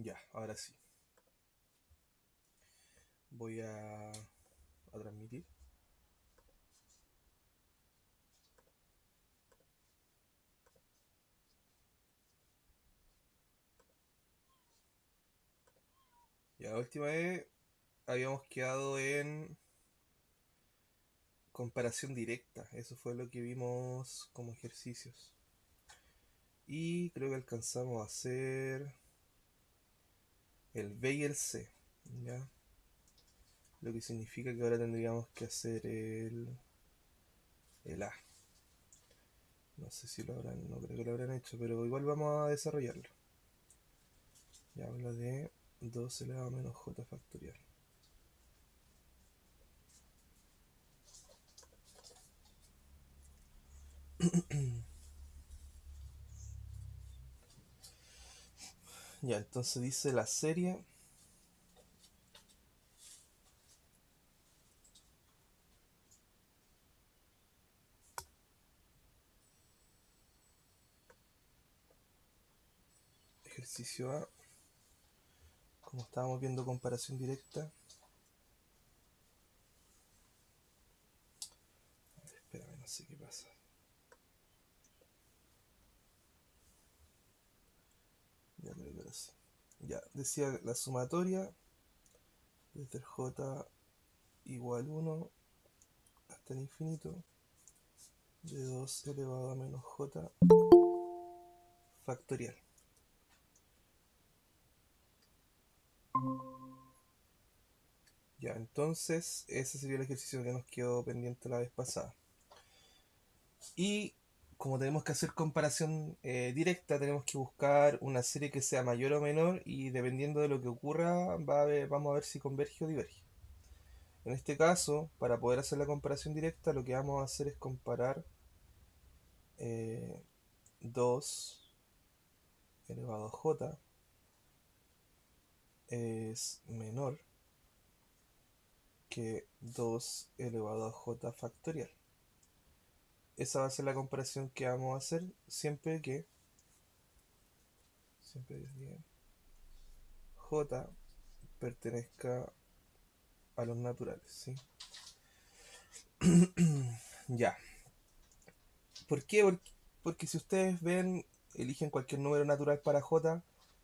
Ya, ahora sí. Voy a transmitir. Ya, la última vez habíamos quedado en comparación directa. Eso fue lo que vimos como ejercicios. Y creo que alcanzamos a hacer el B y el C. ¿Ya? Lo que significa que ahora tendríamos que hacer el A. No sé si lo habrán, no creo que lo habrán hecho, pero igual vamos a desarrollarlo. Ya habla de 2 elevado a menos j factorial. Ya, entonces dice la serie. Ejercicio A. Como estábamos viendo comparación directa. Espérame, no sé qué pasa. Ya creo que ahora sí. Ya, decía la sumatoria desde el j igual 1 hasta el infinito de 2 elevado a menos j factorial. Ya, entonces ese sería el ejercicio que nos quedó pendiente la vez pasada. Y como tenemos que hacer comparación directa, tenemos que buscar una serie que sea mayor o menor y dependiendo de lo que ocurra, vamos a ver si converge o diverge. En este caso, para poder hacer la comparación directa, lo que vamos a hacer es comparar eh, 2 elevado a j es menor que 2 elevado a j factorial. Esa va a ser la comparación que vamos a hacer siempre que j pertenezca a los naturales, ¿sí? Ya. ¿Por qué? Porque si ustedes ven, eligen cualquier número natural para j,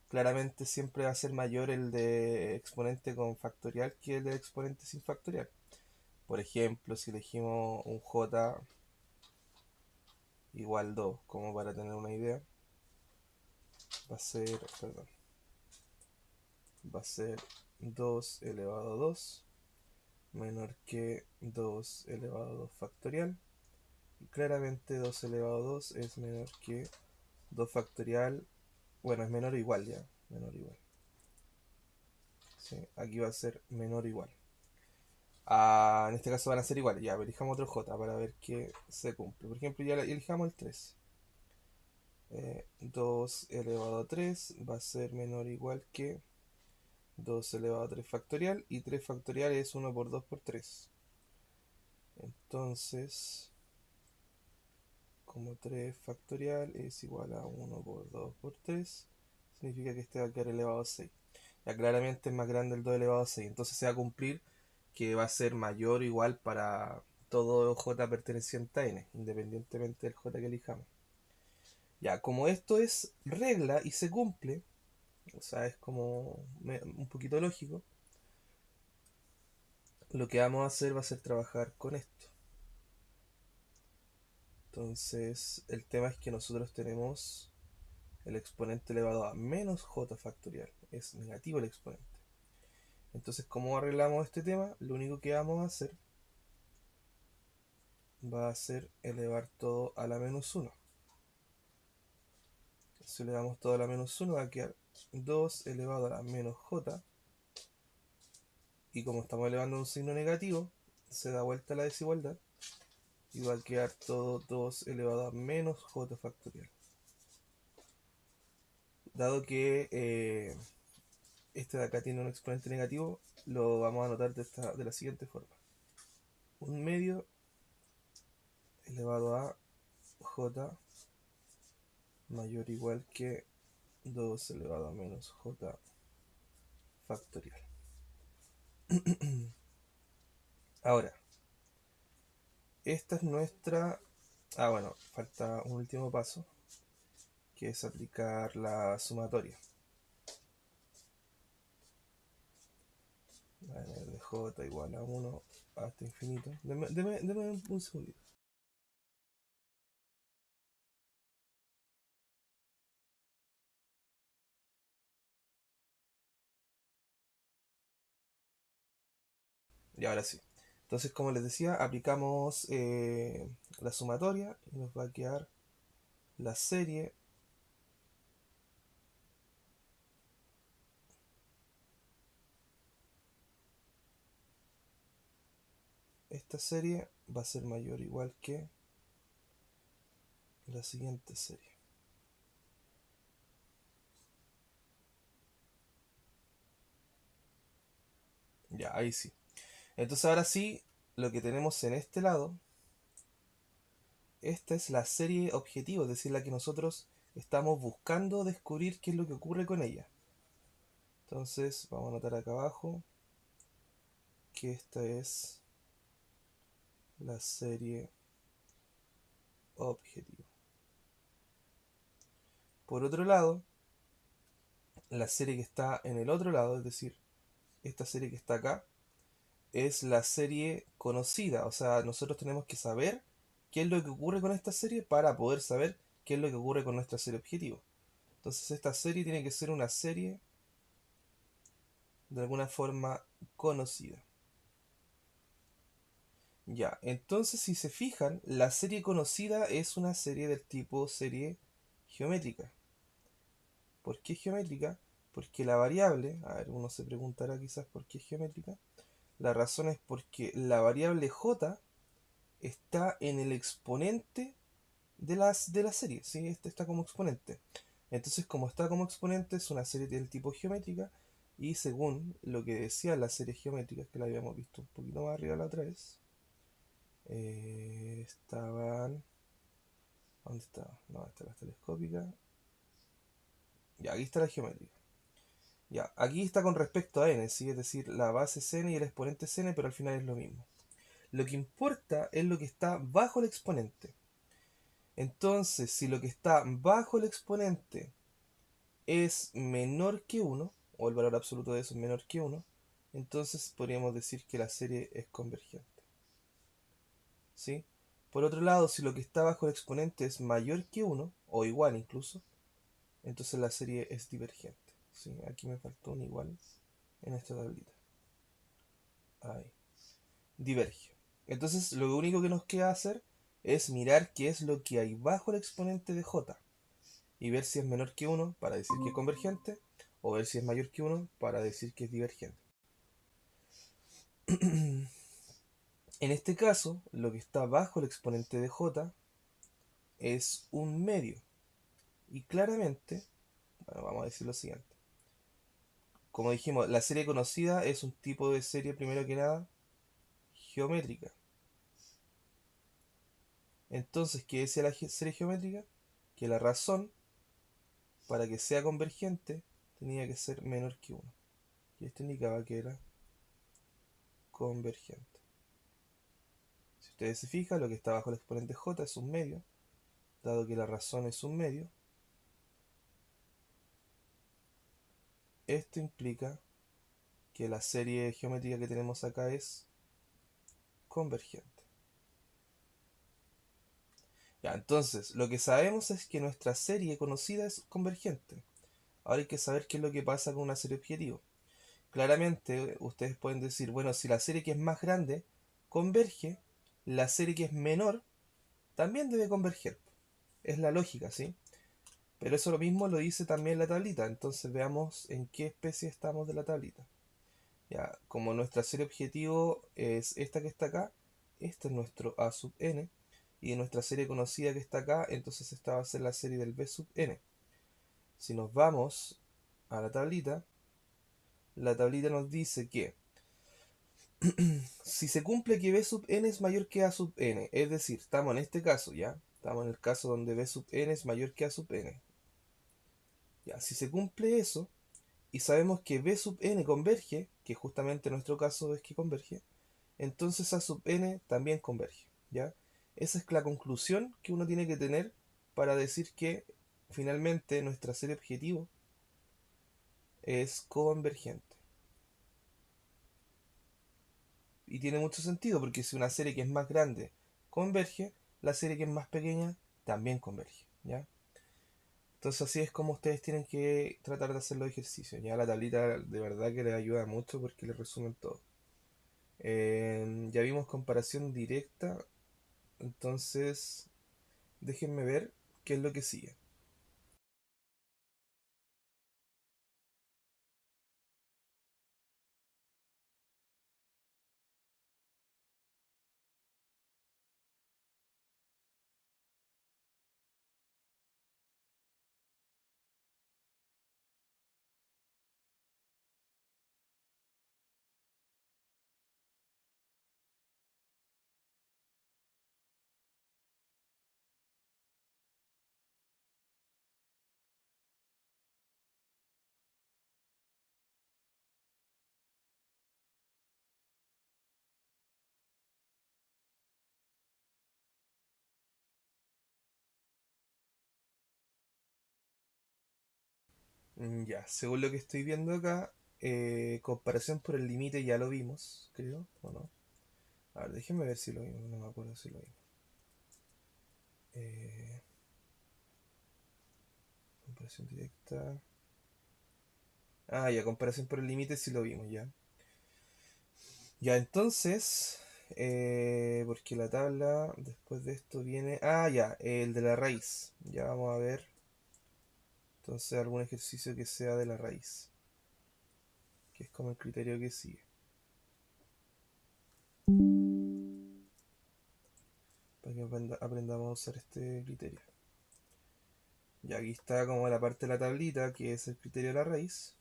claramente siempre va a ser mayor el de exponente con factorial que el de exponente sin factorial. Por ejemplo, si elegimos un j igual 2, como para tener una idea, va a ser, perdón, va a ser 2 elevado a 2 menor que 2 elevado a 2 factorial. Y claramente 2 elevado a 2 es menor que 2 factorial. Bueno, es menor o igual ya. Menor o igual. ¿Sí? Aquí va a ser menor o igual. En este caso van a ser iguales. Ya, elijamos otro j para ver que se cumple. Por ejemplo, ya elijamos el 3. 2 elevado a 3 va a ser menor o igual que 2 elevado a 3 factorial. Y 3 factorial es 1 por 2 por 3. Entonces, como 3 factorial es igual a 1 por 2 por 3, significa que este va a quedar elevado a 6. Ya claramente es más grande el 2 elevado a 6. Entonces se va a cumplir que va a ser mayor o igual para todo j perteneciente a n, independientemente del j que elijamos. Ya, como esto es regla y se cumple, o sea, es como un poquito lógico, lo que vamos a hacer va a ser trabajar con esto. Entonces, el tema es que nosotros tenemos el exponente elevado a menos j factorial. Es negativo el exponente. Entonces, ¿cómo arreglamos este tema? Lo único que vamos a hacer va a ser elevar todo a la menos 1. Si le damos todo a la menos 1 va a quedar 2 elevado a la menos j. Y como estamos elevando un signo negativo, se da vuelta la desigualdad y va a quedar todo 2 elevado a menos j factorial. Dado que este de acá tiene un exponente negativo, lo vamos a anotar de la siguiente forma. Un medio elevado a j mayor o igual que 2 elevado a menos j factorial. Ahora, esta es nuestra... Ah, bueno, falta un último paso, que es aplicar la sumatoria. De j igual a 1 hasta infinito. Deme un segundito. Y ahora sí. Entonces, como les decía, aplicamos la sumatoria y nos va a quedar la serie esta serie va a ser mayor o igual que la siguiente serie. Ya, ahí sí. Entonces ahora sí, lo que tenemos en este lado, esta es la serie objetivo, es decir, la que nosotros estamos buscando descubrir qué es lo que ocurre con ella. Entonces vamos a anotar acá abajo que esta es la serie objetivo. Por otro lado, la serie que está en el otro lado, es decir, esta serie que está acá, es la serie conocida. O sea, nosotros tenemos que saber qué es lo que ocurre con esta serie para poder saber qué es lo que ocurre con nuestra serie objetivo. Entonces esta serie tiene que ser una serie de alguna forma conocida. Ya, entonces si se fijan, la serie conocida es una serie del tipo serie geométrica. ¿Por qué geométrica? Porque la variable, a ver, uno se preguntará quizás por qué es geométrica. La razón es porque la variable j está en el exponente de la serie, ¿sí? Este está como exponente. Entonces, como está como exponente, es una serie del tipo geométrica. Y según lo que decía las series geométricas, que la habíamos visto un poquito más arriba la otra vez, estaban... ¿Dónde estaba? No, esta es la telescópica. Ya, aquí está la geométrica. Ya, aquí está con respecto a n, ¿sí? Es decir, la base es n y el exponente es n, pero al final es lo mismo. Lo que importa es lo que está bajo el exponente. Entonces, si lo que está bajo el exponente es menor que 1, o el valor absoluto de eso es menor que 1, entonces podríamos decir que la serie es convergente. ¿Sí? Por otro lado, si lo que está bajo el exponente es mayor que 1, o igual incluso, entonces la serie es divergente. ¿Sí? Aquí me faltó un igual en esta tablita. Ahí. Diverge. Entonces lo único que nos queda hacer es mirar qué es lo que hay bajo el exponente de j y ver si es menor que 1 para decir que es convergente o ver si es mayor que 1 para decir que es divergente. En este caso, lo que está bajo el exponente de j es un medio. Y claramente, bueno, vamos a decir lo siguiente. Como dijimos, la serie conocida es un tipo de serie, primero que nada, geométrica. Entonces, ¿qué decía la serie geométrica? Que la razón para que sea convergente tenía que ser menor que 1. Y esto indicaba que era convergente. Si ustedes se fijan, lo que está bajo el exponente j es un medio, dado que la razón es un medio. Esto implica que la serie geométrica que tenemos acá es convergente. Ya, entonces, lo que sabemos es que nuestra serie conocida es convergente. Ahora hay que saber qué es lo que pasa con una serie objetivo. Claramente, ustedes pueden decir, bueno, si la serie que es más grande converge, la serie que es menor también debe converger. Es la lógica, ¿sí? Pero eso lo mismo lo dice también la tablita. Entonces veamos en qué especie estamos de la tablita. Ya, como nuestra serie objetivo es esta que está acá, este es nuestro a sub n. Y de nuestra serie conocida que está acá, entonces esta va a ser la serie del b sub n. Si nos vamos a la tablita nos dice que si se cumple que b sub n es mayor que a sub n, es decir, estamos en este caso, ¿ya? Estamos en el caso donde b sub n es mayor que a sub n. Ya, si se cumple eso y sabemos que B sub n converge, que justamente en nuestro caso es que converge, entonces A sub n también converge, ¿ya? Esa es la conclusión que uno tiene que tener para decir que finalmente nuestra serie objetivo es convergente. Y tiene mucho sentido porque si una serie que es más grande converge, la serie que es más pequeña también converge, ¿ya? Entonces así es como ustedes tienen que tratar de hacer los ejercicios. Ya la tablita de verdad que les ayuda mucho porque les resumen todo. Ya vimos comparación directa, entonces déjenme ver qué es lo que sigue. Ya, según lo que estoy viendo acá, comparación por el límite ya lo vimos, creo, ¿o no? A ver, déjenme ver si lo vimos, no me acuerdo si lo vimos. Eh, comparación directa. Ah, ya, comparación por el límite sí lo vimos, ya. Ya, entonces, porque la tabla después de esto viene... Ah, ya, el de la raíz. Ya vamos a ver. Entonces, algún ejercicio que sea de la raíz. Que es como el criterio que sigue. Para que aprendamos a usar este criterio. Ya aquí está como la parte de la tablita, que es el criterio de la raíz.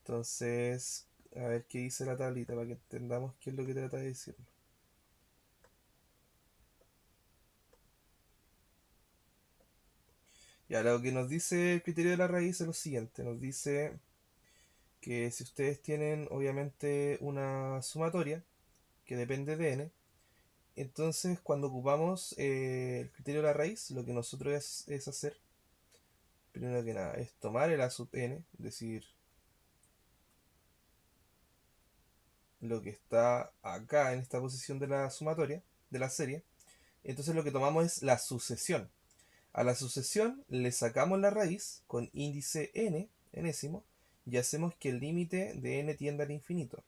Entonces, a ver qué dice la tablita para que entendamos qué es lo que trata de decir. Ya, lo que nos dice el criterio de la raíz es lo siguiente. Nos dice que si ustedes tienen obviamente una sumatoria que depende de n, entonces cuando ocupamos el criterio de la raíz, lo que nosotros es hacer, primero que nada, es tomar el a sub n, es decir, lo que está acá en esta posición de la sumatoria, de la serie, entonces lo que tomamos es la sucesión. A la sucesión le sacamos la raíz con índice n, enésimo, y hacemos que el límite de n tienda al infinito.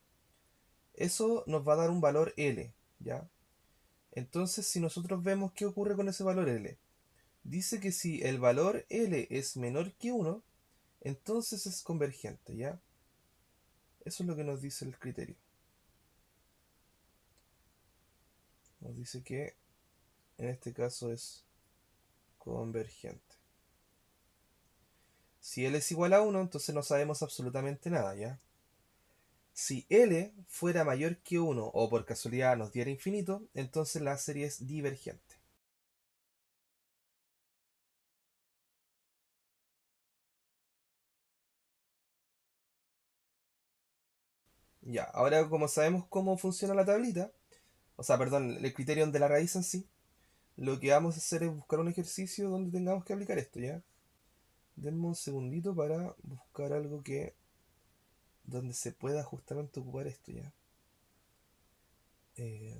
Eso nos va a dar un valor L, ¿ya? Entonces, si nosotros vemos qué ocurre con ese valor L, dice que si el valor L es menor que 1, entonces es convergente, ¿ya? Eso es lo que nos dice el criterio. Nos dice que en este caso es convergente. Si L es igual a 1, entonces no sabemos absolutamente nada, ¿ya? Si L fuera mayor que 1 o por casualidad nos diera infinito, entonces la serie es divergente. Ya, ahora como sabemos cómo funciona la tablita, o sea, perdón, el criterio de la raíz en sí, lo que vamos a hacer es buscar un ejercicio donde tengamos que aplicar esto, ¿ya? Denme un segundito para buscar algo que donde se pueda justamente ocupar esto, ¿ya? Eh,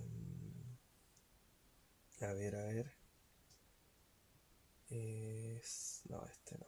a ver, a ver. No, este no.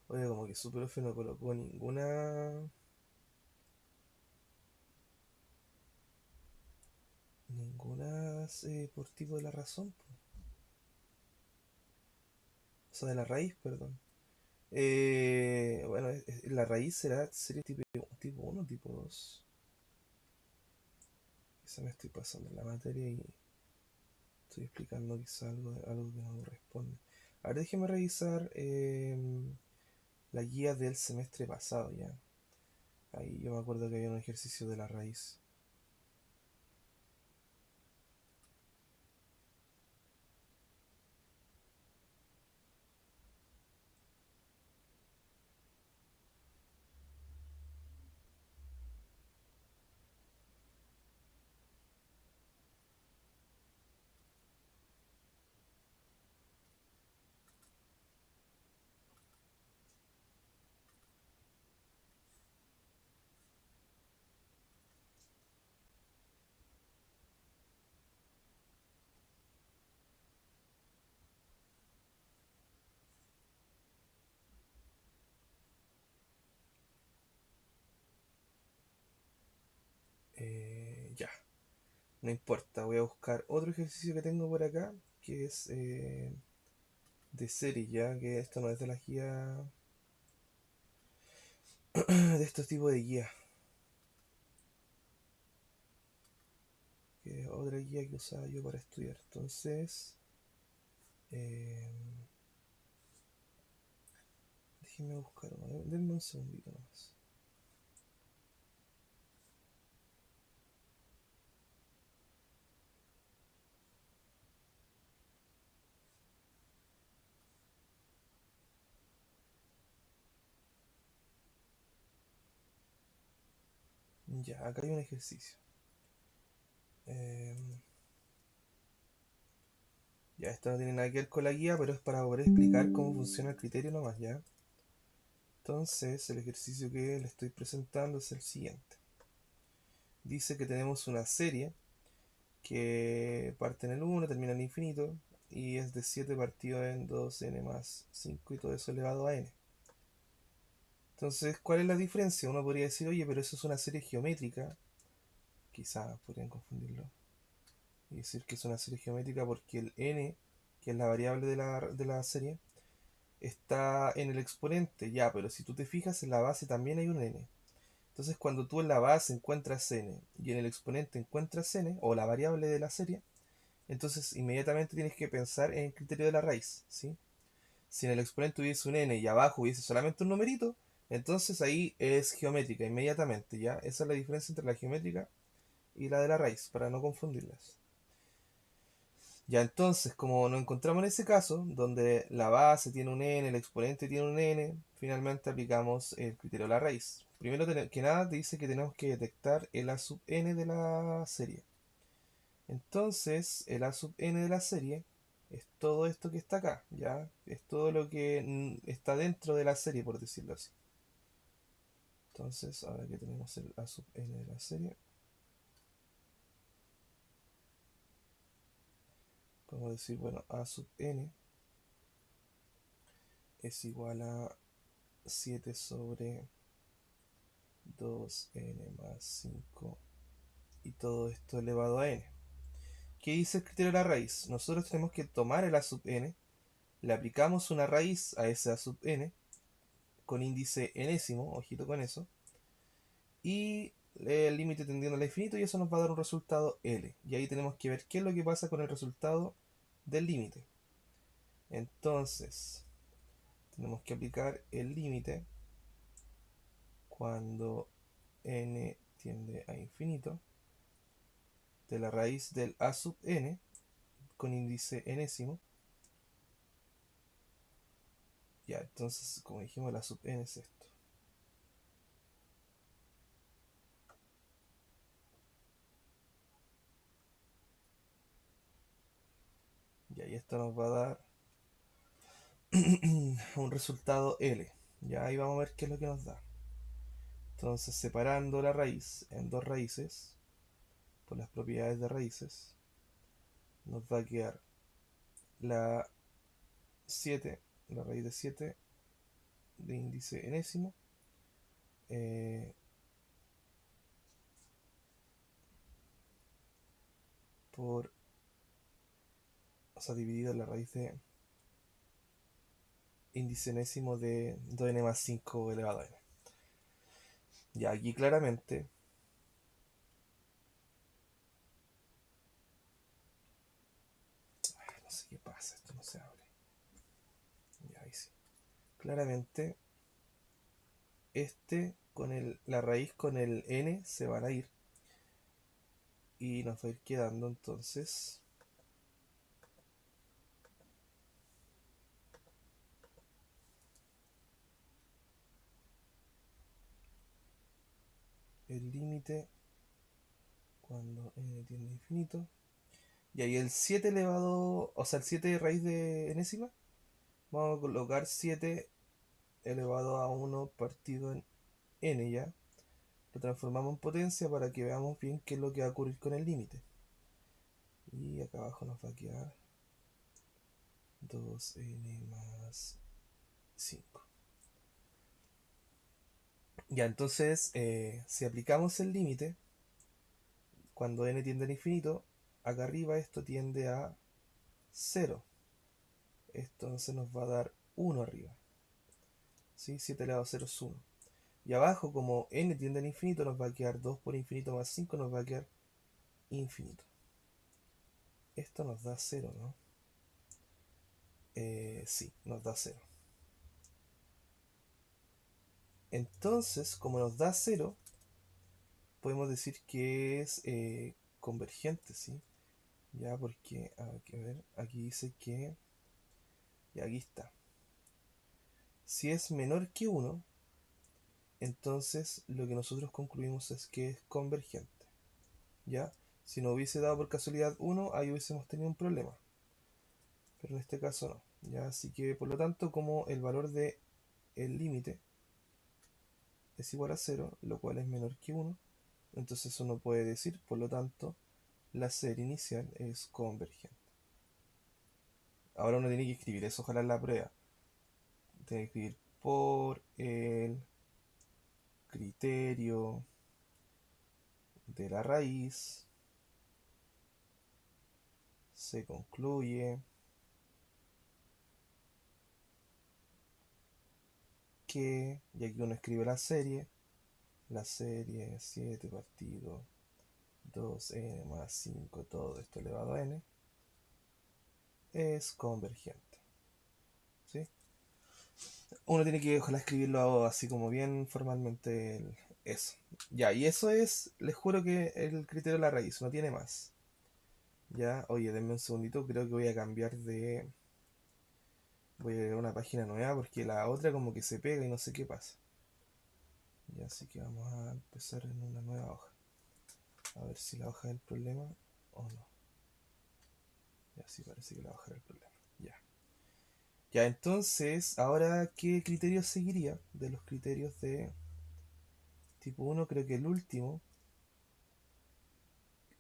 Oye, como que su profe no colocó ninguna por tipo de la razón, po. O sea, de la raíz, perdón. Bueno, la raíz será serie tipo 1 tipo 2. Quizá me estoy pasando en la materia y estoy explicando quizá algo que no corresponde. Ahora déjeme revisar la guía del semestre pasado ya. Ahí yo me acuerdo que había un ejercicio de la raíz. Ya, no importa, voy a buscar otro ejercicio que tengo por acá, que es de serie ya, que esto no es de la guía, de estos tipos de guía, que es otra guía que usaba yo para estudiar. Entonces, eh, déjenme buscar uno, denme un segundito más. Ya, acá hay un ejercicio. Eh, ya, esto no tiene nada que ver con la guía, pero es para poder explicar cómo funciona el criterio nomás, ¿ya? Entonces, el ejercicio que le estoy presentando es el siguiente. Dice que tenemos una serie que parte en el 1, termina en el infinito, y es de 7 partido en 2n más 5 y todo eso elevado a n. Entonces, ¿cuál es la diferencia? Uno podría decir, oye, pero eso es una serie geométrica. Quizás podrían confundirlo y decir que es una serie geométrica porque el n, que es la variable de la serie, está en el exponente, ya, pero si tú te fijas en la base también hay un n. Entonces cuando tú en la base encuentras n y en el exponente encuentras n, o la variable de la serie, entonces inmediatamente tienes que pensar en el criterio de la raíz, ¿sí? Si en el exponente hubiese un n y abajo hubiese solamente un numerito, entonces ahí es geométrica inmediatamente, ¿ya? Esa es la diferencia entre la geométrica y la de la raíz, para no confundirlas. Ya entonces, como nos encontramos en ese caso, donde la base tiene un n, el exponente tiene un n, finalmente aplicamos el criterio de la raíz. Primero que nada dice que tenemos que detectar el a sub n de la serie. Entonces, el a sub n de la serie es todo esto que está acá, ¿ya? Es todo lo que está dentro de la serie, por decirlo así. Entonces, ahora que tenemos el a sub n de la serie, podemos decir, bueno, a sub n es igual a 7 sobre 2n más 5 y todo esto elevado a n. ¿Qué dice el criterio de la raíz? Nosotros tenemos que tomar el a sub n, le aplicamos una raíz a ese a sub n con índice enésimo, ojito con eso, y el límite tendiendo al infinito y eso nos va a dar un resultado L. Y ahí tenemos que ver qué es lo que pasa con el resultado del límite. Entonces, tenemos que aplicar el límite cuando n tiende a infinito de la raíz del a sub n con índice enésimo. Ya, entonces, como dijimos, la sub n es esto. Ya, y esto nos va a dar un resultado L. Ya ahí vamos a ver qué es lo que nos da. Entonces, separando la raíz en dos raíces, por las propiedades de raíces, nos va a quedar la 7, la raíz de 7 de índice enésimo, eh, por, o sea, dividido en la raíz de índice enésimo de 2n más 5 elevado a n. Ya aquí claramente no sé qué pasa, esto no se abre. Ya ahí sí. Claramente la raíz con el n se van a ir y nos va a ir quedando entonces el límite cuando n tiende a infinito. Y ahí el 7 elevado, o sea, el 7 de raíz de enésima, vamos a colocar 7 elevado a 1 partido en n ya. Lo transformamos en potencia para que veamos bien qué es lo que va a ocurrir con el límite. Y acá abajo nos va a quedar 2n más 5. Ya, entonces, si aplicamos el límite, cuando n tiende al infinito, acá arriba esto tiende a 0. Entonces nos va a dar 1 arriba. ¿Sí? 7 elevado a 0 es 1. Y abajo, como n tiende al infinito, nos va a quedar 2 por infinito más 5, nos va a quedar infinito. Esto nos da 0, ¿no? Sí, nos da 0. Entonces, como nos da 0, podemos decir que es convergente, ¿sí? Ya, porque, a ver, aquí dice que, y aquí está. Si es menor que 1, entonces lo que nosotros concluimos es que es convergente. ¿Ya? Si no hubiese dado por casualidad 1, ahí hubiésemos tenido un problema. Pero en este caso no. ¿Ya? Así que, por lo tanto, como el valor de el límite es igual a 0, lo cual es menor que 1, entonces uno puede decir, por lo tanto, la serie inicial es convergente. Ahora uno tiene que escribir eso, ojalá en la prueba. Tiene que escribir por el criterio de la raíz se concluye que, y aquí uno escribe la serie 7 partido 2n más 5, todo esto elevado a n, es convergente. ¿Sí? Uno tiene que, ojalá, escribirlo así como bien formalmente eso. Ya, y eso es, les juro que el criterio de la raíz, no tiene más. Ya, oye, denme un segundito, creo que voy a cambiar de... Voy a agregar una página nueva porque la otra como que se pega y no sé qué pasa. Ya, así que vamos a empezar en una nueva hoja. A ver si la hoja es el problema o no. Ya, sí, parece que la hoja era el problema. Ya. Ya, entonces, ahora, ¿qué criterio seguiría? De los criterios de tipo 1, creo que el último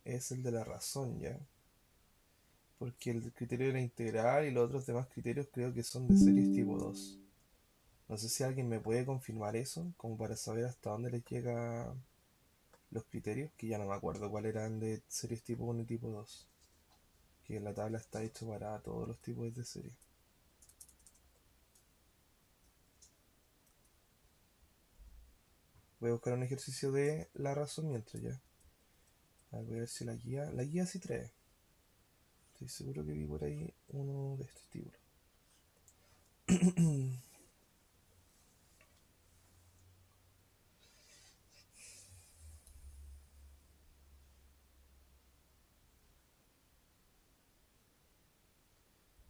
es el de la razón, ¿ya? Porque el criterio de la integral y los otros demás criterios creo que son de series tipo 2. No sé si alguien me puede confirmar eso, como para saber hasta dónde les llega los criterios, que ya no me acuerdo cuáles eran de series tipo 1 y tipo 2. Que la tabla está hecha para todos los tipos de series. Voy a buscar un ejercicio de la razón mientras ya. A ver, voy a ver si la guía sí trae. Estoy seguro que vi por ahí uno de estos tipos.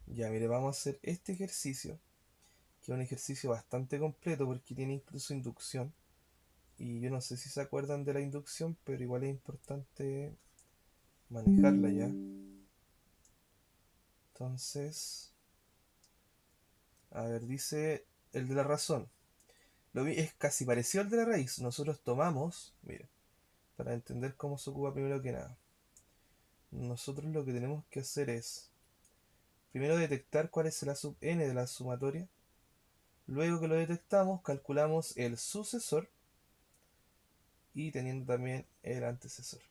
Ya, mire, vamos a hacer este ejercicio, que es un ejercicio bastante completo porque tiene incluso inducción. Y yo no sé si se acuerdan de la inducción, pero igual es importante manejarla ya. Entonces, a ver, dice el de la razón. Es casi parecido al de la raíz. Nosotros tomamos, miren, para entender cómo se ocupa primero que nada. Nosotros lo que tenemos que hacer es, primero detectar cuál es la sub n de la sumatoria. Luego que lo detectamos, calculamos el sucesor y teniendo también el antecesor.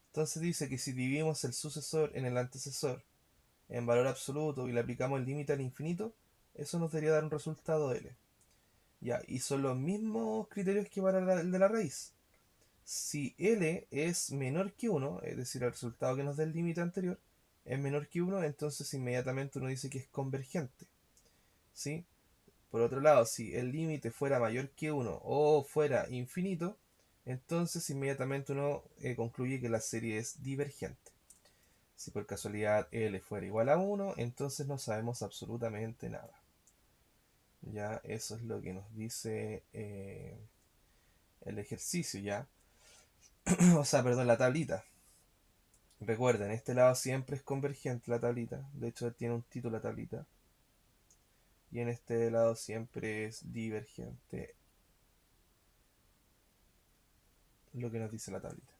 Entonces dice que si dividimos el sucesor en el antecesor en valor absoluto y le aplicamos el límite al infinito, eso nos debería dar un resultado L. Ya, y son los mismos criterios que para el de la raíz. Si L es menor que 1, es decir, el resultado que nos da el límite anterior es menor que 1, entonces inmediatamente uno dice que es convergente. ¿Sí? Por otro lado, si el límite fuera mayor que 1 o fuera infinito, entonces inmediatamente uno concluye que la serie es divergente. Si por casualidad L fuera igual a 1, entonces no sabemos absolutamente nada. Ya, eso es lo que nos dice el ejercicio, ya. O sea, perdón, la tablita. Recuerden, este lado siempre es convergente la tablita. De hecho, tiene un título la tablita. Y en este lado siempre es divergente lo que nos dice la tablita.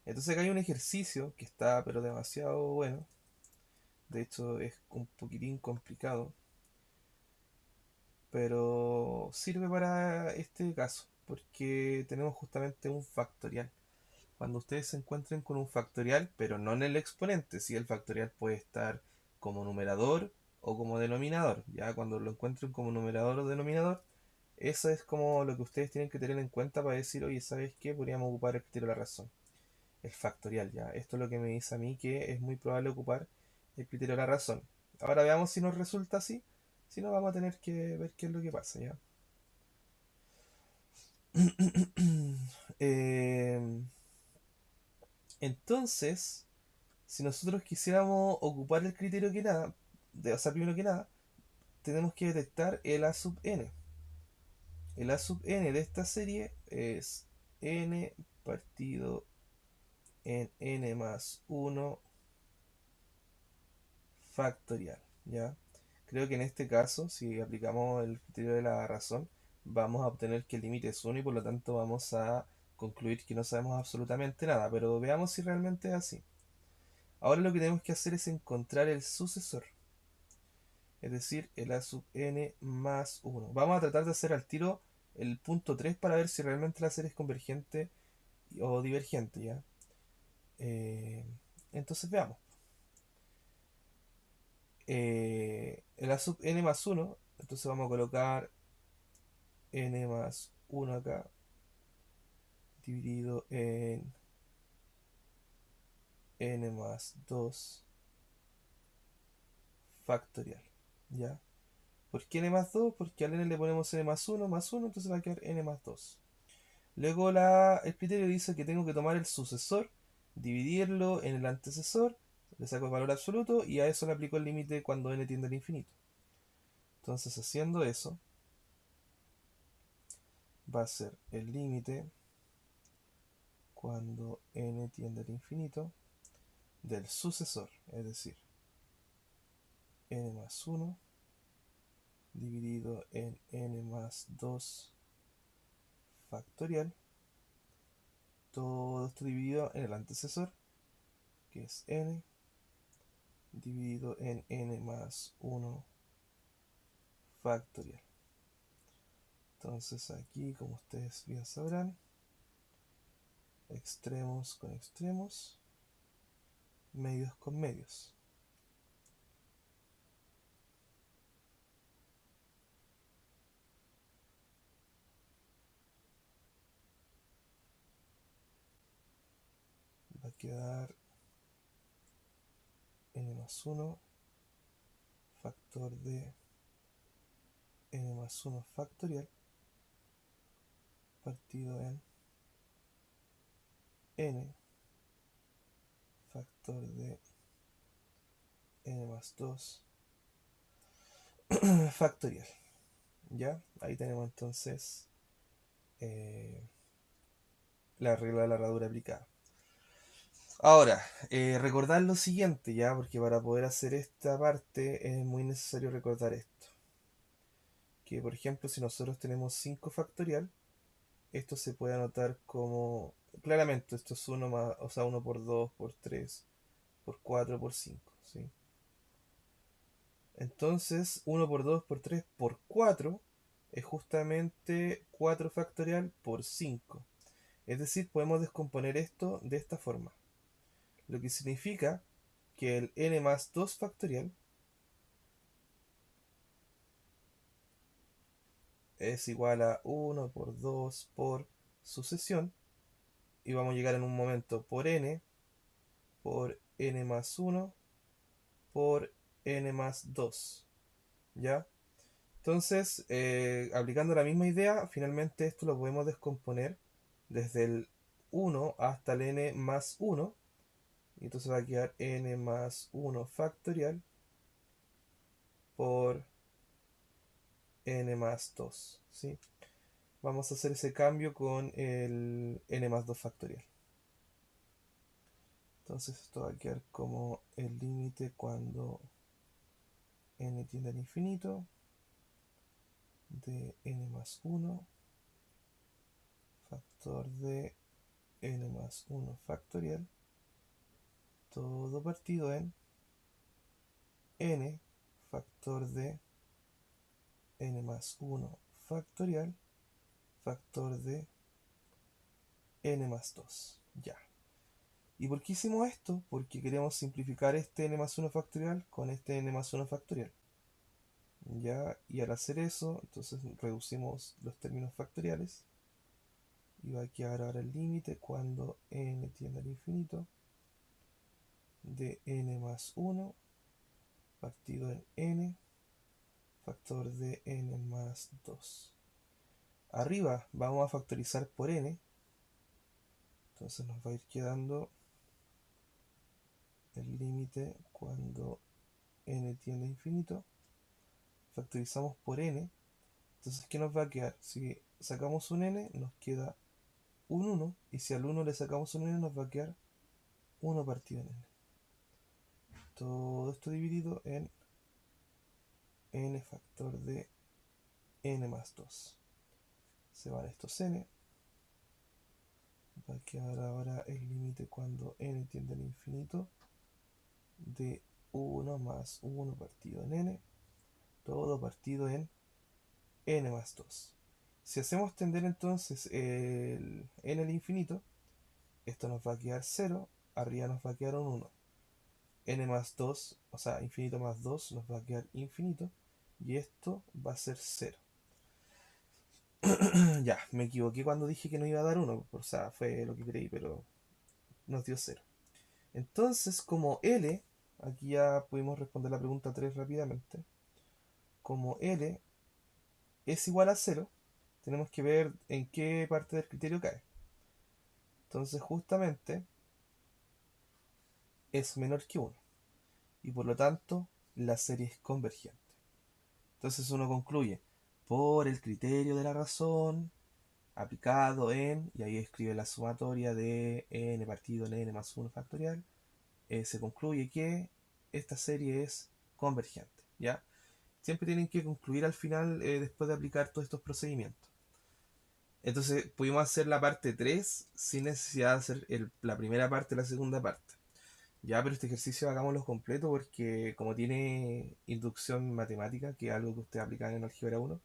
Entonces acá hay un ejercicio que está pero demasiado bueno. De hecho es un poquitín complicado. Pero sirve para este caso. Porque tenemos justamente un factorial. Cuando ustedes se encuentren con un factorial, pero no en el exponente, si el factorial puede estar como numerador o como denominador. Ya cuando lo encuentren como numerador o denominador, eso es como lo que ustedes tienen que tener en cuenta para decir, oye, ¿sabes qué? Podríamos ocupar el criterio de la razón. El factorial, ya. Esto es lo que me dice a mí que es muy probable ocupar el criterio de la razón. Ahora veamos si nos resulta así. Si no, vamos a tener que ver qué es lo que pasa, ¿ya? Eh, entonces, si nosotros quisiéramos ocupar el criterio que nada, o sea, primero que nada, tenemos que detectar el A sub n. El A sub n de esta serie es n partido en n más 1 factorial, ¿ya? Creo que en este caso, si aplicamos el criterio de la razón, vamos a obtener que el límite es 1 y por lo tanto vamos a concluir que no sabemos absolutamente nada, pero veamos si realmente es así. Ahora lo que tenemos que hacer es encontrar el sucesor, es decir, el a sub n más 1. Vamos a tratar de hacer al tiro el punto 3 para ver si realmente la serie es convergente o divergente, ¿ya? Eh, entonces veamos. El a sub n más 1, entonces vamos a colocar n más 1 acá, dividido en n más 2 factorial, ¿ya? ¿Por qué n más 2? Porque al n le ponemos n más 1, entonces va a quedar n más 2. Luego el criterio dice que tengo que tomar el sucesor, dividirlo en el antecesor, le saco el valor absoluto y a eso le aplico el límite cuando n tiende al infinito. Entonces haciendo eso, va a ser el límite cuando n tiende al infinito del sucesor, es decir, n más 1 dividido en n más 2 factorial, todo esto dividido en el antecesor, que es n, dividido en n más 1 factorial. Entonces aquí, como ustedes bien sabrán, extremos con extremos, medios con medios. Va a quedar n más 1 factor de n más 1 factorial partido en n factor de n más 2 factorial. ¿Ya? Ahí tenemos entonces eh, la regla de la herradura aplicada. Ahora, recordar lo siguiente, ¿ya? Porque para poder hacer esta parte es muy necesario recordar esto. Que por ejemplo, si nosotros tenemos 5 factorial, esto se puede anotar como... Claramente, esto es 1 más, o sea, 1 por 2 por 3 por 4 por 5, ¿sí? Entonces, 1 por 2 por 3 por 4 es justamente 4 factorial por 5. Es decir, podemos descomponer esto de esta forma. Lo que significa que el n más 2 factorial es igual a 1 por 2 por sucesión. Y vamos a llegar en un momento por n más 1 por n más 2. ¿Ya? Entonces, aplicando la misma idea, finalmente esto lo podemos descomponer desde el 1 hasta el n más 1. Y entonces va a quedar n más 1 factorial por n más 2. ¿Sí? Vamos a hacer ese cambio con el n más 2 factorial. Entonces esto va a quedar como el límite cuando n tiende al infinito de n más 1 factor de n más 1 factorial, todo partido en n factor de n más 1 factorial factor de n más 2. Ya. ¿Y por qué hicimos esto? Porque queremos simplificar este n más 1 factorial con este n más 1 factorial. Ya, y al hacer eso, entonces reducimos los términos factoriales y va a quedar ahora el límite cuando n tiende al infinito de n más 1 partido en n factor de n más 2. Arriba vamos a factorizar por n, entonces nos va a ir quedando el límite cuando n tiende a infinito, factorizamos por n, entonces ¿qué nos va a quedar? Si sacamos un n nos queda un 1, y si al 1 le sacamos un n nos va a quedar 1 partido en n. Todo esto dividido en n factor de n más 2. Se van estos n, va a quedar ahora el límite cuando n tiende al infinito de 1 más 1 partido en n, todo partido en n más 2. Si hacemos tender entonces el n al infinito, esto nos va a quedar 0, arriba nos va a quedar un 1. N más 2, o sea, infinito más 2 nos va a quedar infinito, y esto va a ser 0. Ya, me equivoqué cuando dije que no iba a dar 1, o sea, fue lo que creí, pero nos dio 0. Entonces, como L, aquí ya pudimos responder la pregunta 3 rápidamente, como L es igual a 0, tenemos que ver en qué parte del criterio cae. Entonces, justamente, es menor que 1, y por lo tanto, la serie es convergente. Entonces uno concluye, por el criterio de la razón, aplicado en, y ahí escribe la sumatoria de n partido en n más 1 factorial, se concluye que esta serie es convergente, ¿ya? Siempre tienen que concluir al final después de aplicar todos estos procedimientos. Entonces pudimos hacer la parte 3 sin necesidad de hacer la primera parte y la segunda parte. Ya, pero este ejercicio hagámoslo completo porque como tiene inducción matemática, que es algo que ustedes aplican en álgebra 1,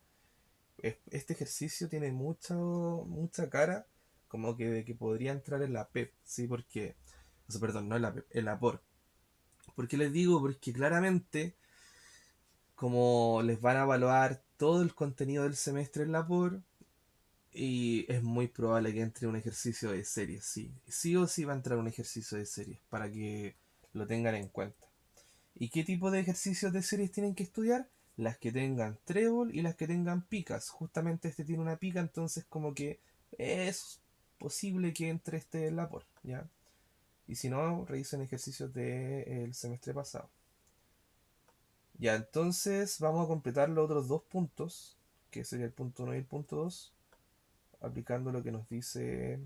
este ejercicio tiene mucha cara como que de que podría entrar en la PEP, ¿sí? Porque, o sea, perdón, no en la PEP, en la POR. ¿Por qué les digo? Porque claramente, como les van a evaluar todo el contenido del semestre en la POR, y es muy probable que entre un ejercicio de series, sí. Sí o sí va a entrar un ejercicio de series, para que lo tengan en cuenta. ¿Y qué tipo de ejercicios de series tienen que estudiar? Las que tengan trébol y las que tengan picas. Justamente este tiene una pica, entonces como que es posible que entre este en la por, ¿ya? Y si no, revisen ejercicios del semestre pasado. Ya, entonces vamos a completar los otros dos puntos, que sería el punto 1 y el punto 2, aplicando lo que nos dice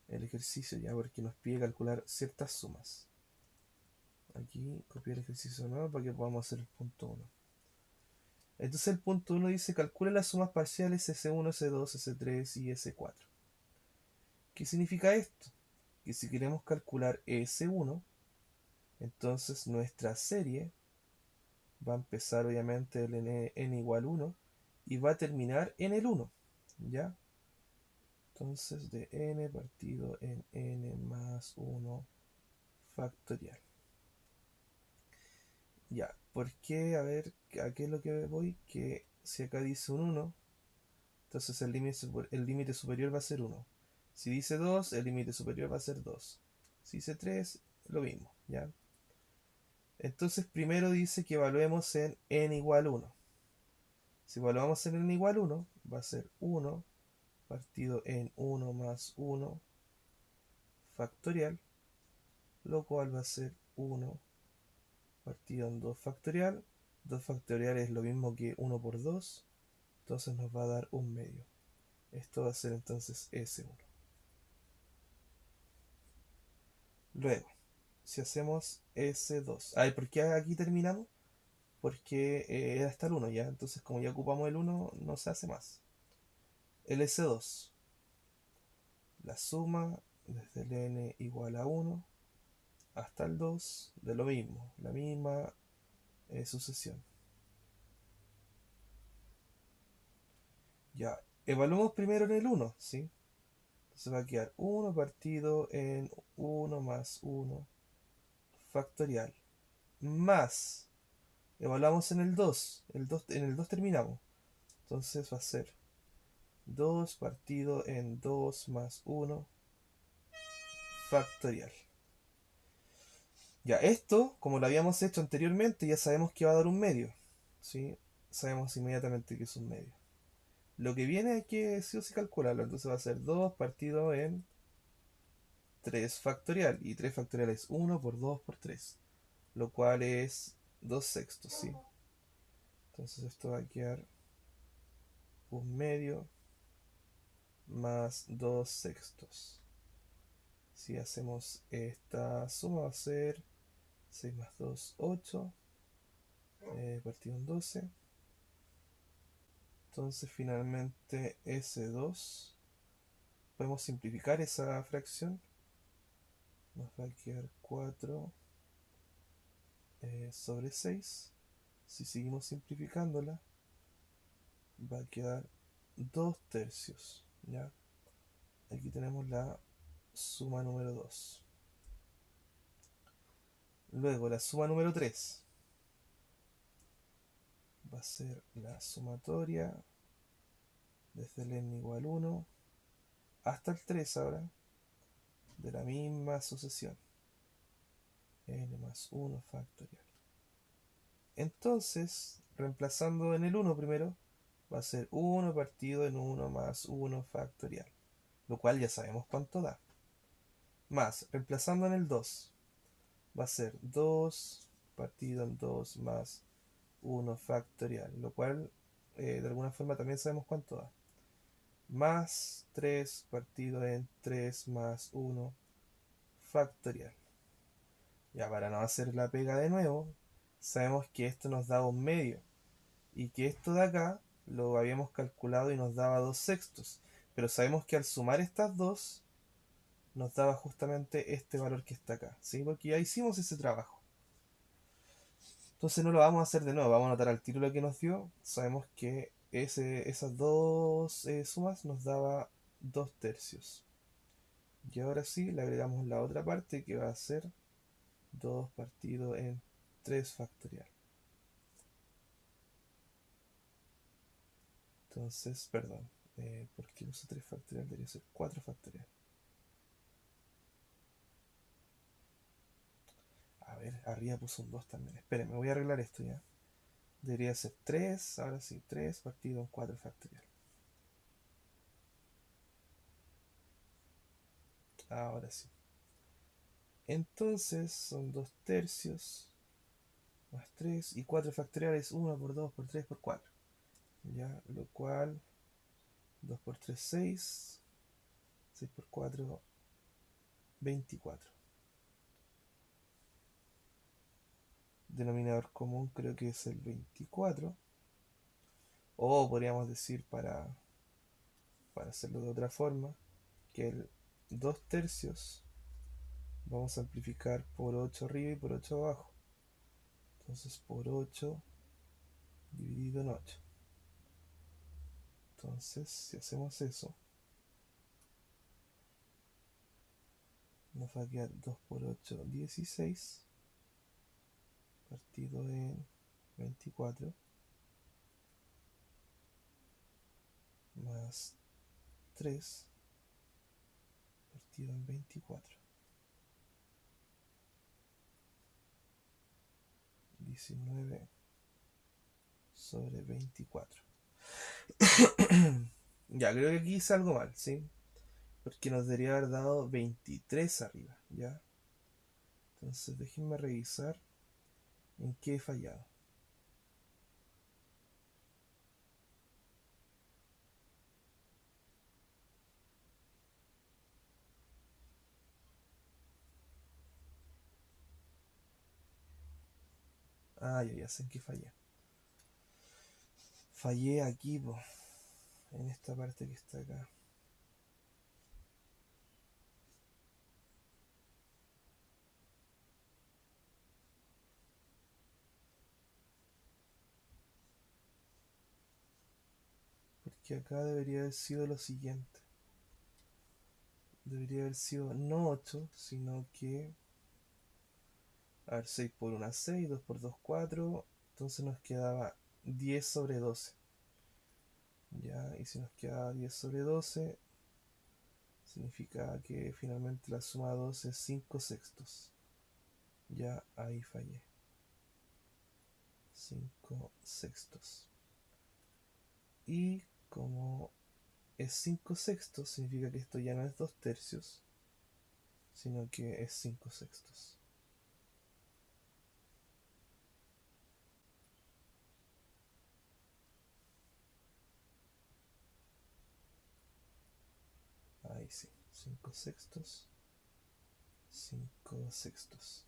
el ejercicio, ya, porque nos pide calcular ciertas sumas. Aquí copiar el ejercicio nuevo para que podamos hacer el punto 1. Entonces el punto 1 dice calcula las sumas parciales S1, S2, S3 y S4. ¿Qué significa esto? Que si queremos calcular S1, entonces nuestra serie va a empezar obviamente en n igual 1 y va a terminar en el 1, ¿ya? Entonces de n partido en n más 1 factorial. Ya, ¿por qué? A ver, ¿a qué es lo que voy? Que si acá dice un 1, entonces el límite superior va a ser 1. Si dice 2, el límite superior va a ser 2. Si dice 3, lo mismo, ¿ya? Entonces primero dice que evaluemos en n igual 1. Si evaluamos en n igual 1, va a ser 1 partido en 1 más 1 factorial, lo cual va a ser 1 partido en 2 factorial. 2 factorial es lo mismo que 1 por 2, entonces nos va a dar un medio. Esto va a ser entonces S1. Luego, si hacemos S2. Ah, ¿y por qué aquí terminamos? Porque era hasta el 1 ya, entonces como ya ocupamos el 1, no se hace más. El S2. La suma desde el n igual a 1 hasta el 2 de lo mismo, la misma sucesión. Ya, evaluamos primero en el 1, ¿sí? Entonces va a quedar 1 partido en 1 más 1 factorial. Más, evaluamos en el 2, en el 2 terminamos. Entonces va a ser 2 partido en 2 más 1 factorial. Ya, esto, como lo habíamos hecho anteriormente, ya sabemos que va a dar un medio. ¿Sí? Sabemos inmediatamente que es un medio. Lo que viene hay que sí o sí calcularlo. Entonces va a ser 2 partido en 3 factorial. Y 3 factorial es 1 por 2 por 3. Lo cual es 2 sextos, ¿sí? Entonces esto va a quedar un medio más 2 sextos. Si hacemos esta suma va a ser 6 más 2, 8. Partido en 12. Entonces finalmente S2. Podemos simplificar esa fracción. Nos va a quedar 4 sobre 6. Si seguimos simplificándola, va a quedar 2 tercios. ¿Ya? Aquí tenemos la suma número 2. Luego la suma número 3 va a ser la sumatoria desde el n igual 1 hasta el 3 ahora de la misma sucesión. N más 1 factorial. Entonces, reemplazando en el 1 primero, va a ser 1 partido en 1 más 1 factorial, lo cual ya sabemos cuánto da. Más, reemplazando en el 2, va a ser 2 partido en 2 más 1 factorial, lo cual de alguna forma también sabemos cuánto da. Más 3 partido en 3 más 1 factorial. Ya para no hacer la pega de nuevo, sabemos que esto nos da un medio y que esto de acá lo habíamos calculado y nos daba 2 sextos, pero sabemos que al sumar estas dos nos daba justamente este valor que está acá, ¿sí? Porque ya hicimos ese trabajo. Entonces no lo vamos a hacer de nuevo, vamos a anotar al tiro lo que nos dio. Sabemos que esas dos sumas nos daba 2 tercios. Y ahora sí, le agregamos la otra parte que va a ser 2 partido en 3 factorial. Entonces, perdón, porque puse 3 factorial, debería ser 4 factorial. A ver, arriba puso un 2 también. Esperen, me voy a arreglar esto ya. Debería ser 3, ahora sí, 3 partido en 4 factorial. Ahora sí. Entonces son 2 tercios más 3 y 4 factorial es 1 por 2 por 3 por 4. Ya, lo cual 2 por 3, 6. 6 por 4, 24. Denominador común creo que es el 24. O podríamos decir para hacerlo de otra forma, que el 2 tercios vamos a amplificar por 8 arriba y por 8 abajo. Entonces por 8 dividido en 8. Entonces si hacemos eso, nos va a quedar 2 por 8, 16, partido en 24. más 3 partido en 24. 19 sobre 24. Ya, creo que aquí hice algo mal, ¿sí? Porque nos debería haber dado 23 arriba, ¿ya? Entonces déjenme revisar en qué he fallado. Ah, ya sé en qué fallé. Fallé aquí, po, en esta parte que está acá. Porque acá debería haber sido lo siguiente. Debería haber sido no 8, sino que... A ver, 6 por 1, 6, 2 por 2, 4. Entonces nos quedaba 10 sobre 12. Ya, y si nos quedaba 10 sobre 12, significa que finalmente la suma de 12 es 5 sextos. Ya ahí fallé. 5 sextos. Y como es 5 sextos, significa que esto ya no es 2 tercios, sino que es 5 sextos. Ahí sí, 5 sextos. 5 sextos.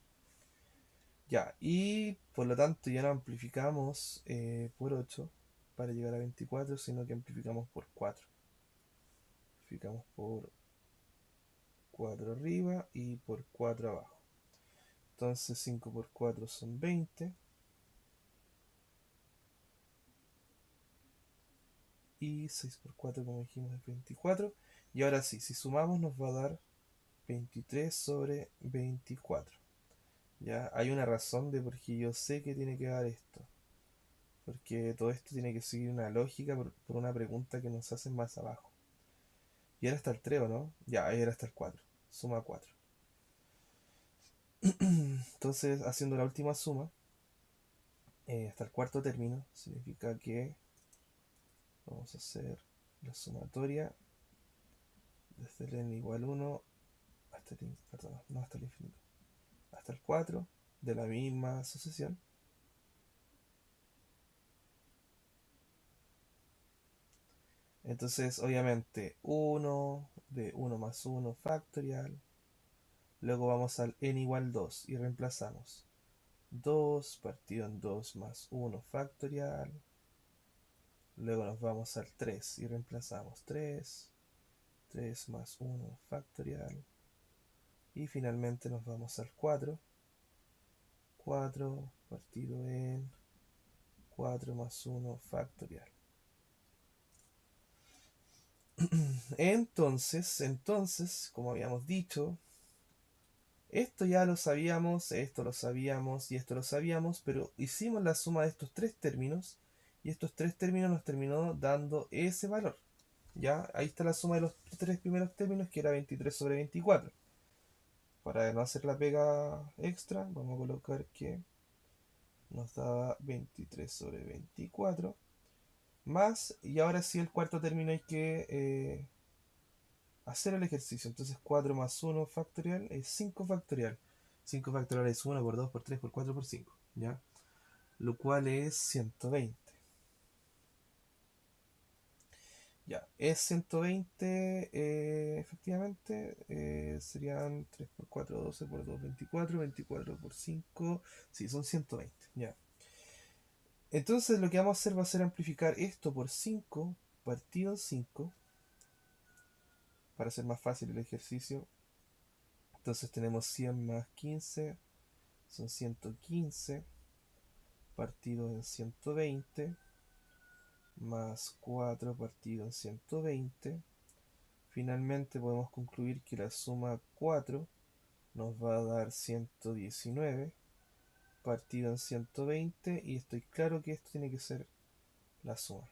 Ya, y por lo tanto ya no amplificamos por 8 para llegar a 24, sino que amplificamos por 4. Amplificamos por 4 arriba y por 4 abajo. Entonces 5 por 4 son 20. Y 6 por 4, como dijimos, es 24. Y ahora sí, si sumamos nos va a dar 23 sobre 24. Ya hay una razón de por qué yo sé que tiene que dar esto. Porque todo esto tiene que seguir una lógica por una pregunta que nos hacen más abajo. Y ahora está el 3, ¿o no? Ya, ahí ahora está el 4. Suma 4. Entonces, haciendo la última suma, hasta el cuarto término, significa que vamos a hacer la sumatoria desde el n igual 1 hasta el, perdón, no hasta el infinito, hasta el 4 de la misma sucesión. Entonces, obviamente, 1 de 1 más 1 factorial. Luego vamos al n igual 2 y reemplazamos 2 partido en 2 más 1 factorial. Luego nos vamos al 3 y reemplazamos 3. 3 más 1 factorial. Y finalmente nos vamos al 4. 4 partido en 4 más 1 factorial. Entonces, como habíamos dicho, esto ya lo sabíamos, esto lo sabíamos y esto lo sabíamos, pero hicimos la suma de estos tres términos y estos tres términos nos terminó dando ese valor. Ya, ahí está la suma de los tres primeros términos, que era 23 sobre 24. Para no hacer la pega extra, vamos a colocar que nos daba 23 sobre 24 más, y ahora sí el cuarto término hay que hacer el ejercicio. Entonces 4 más 1 factorial es 5 factorial. 5 factorial es 1 por 2 por 3 por 4 por 5, ¿ya? Lo cual es 120. Ya, es 120, efectivamente, serían 3 por 4, 12 por 2, 24, 24 por 5, sí, son 120, ya. Entonces lo que vamos a hacer va a ser amplificar esto por 5 partido en 5, para hacer más fácil el ejercicio. Entonces tenemos 100 más 15, son 115, partido en 120, más 4 partido en 120. Finalmente podemos concluir que la suma 4 nos va a dar 119 partido en 120, y estoy claro que esto tiene que ser la suma.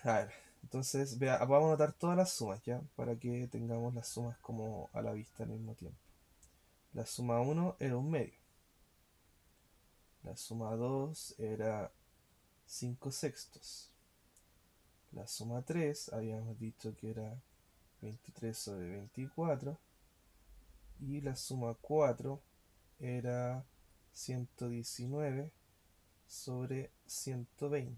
A ver, entonces vamos a anotar todas las sumas, ¿ya? Para que tengamos las sumas como a la vista al mismo tiempo. La suma uno era un medio. La suma 2 era 5 sextos. La suma 3 habíamos dicho que era 23 sobre 24. Y la suma 4 era 119 sobre 120.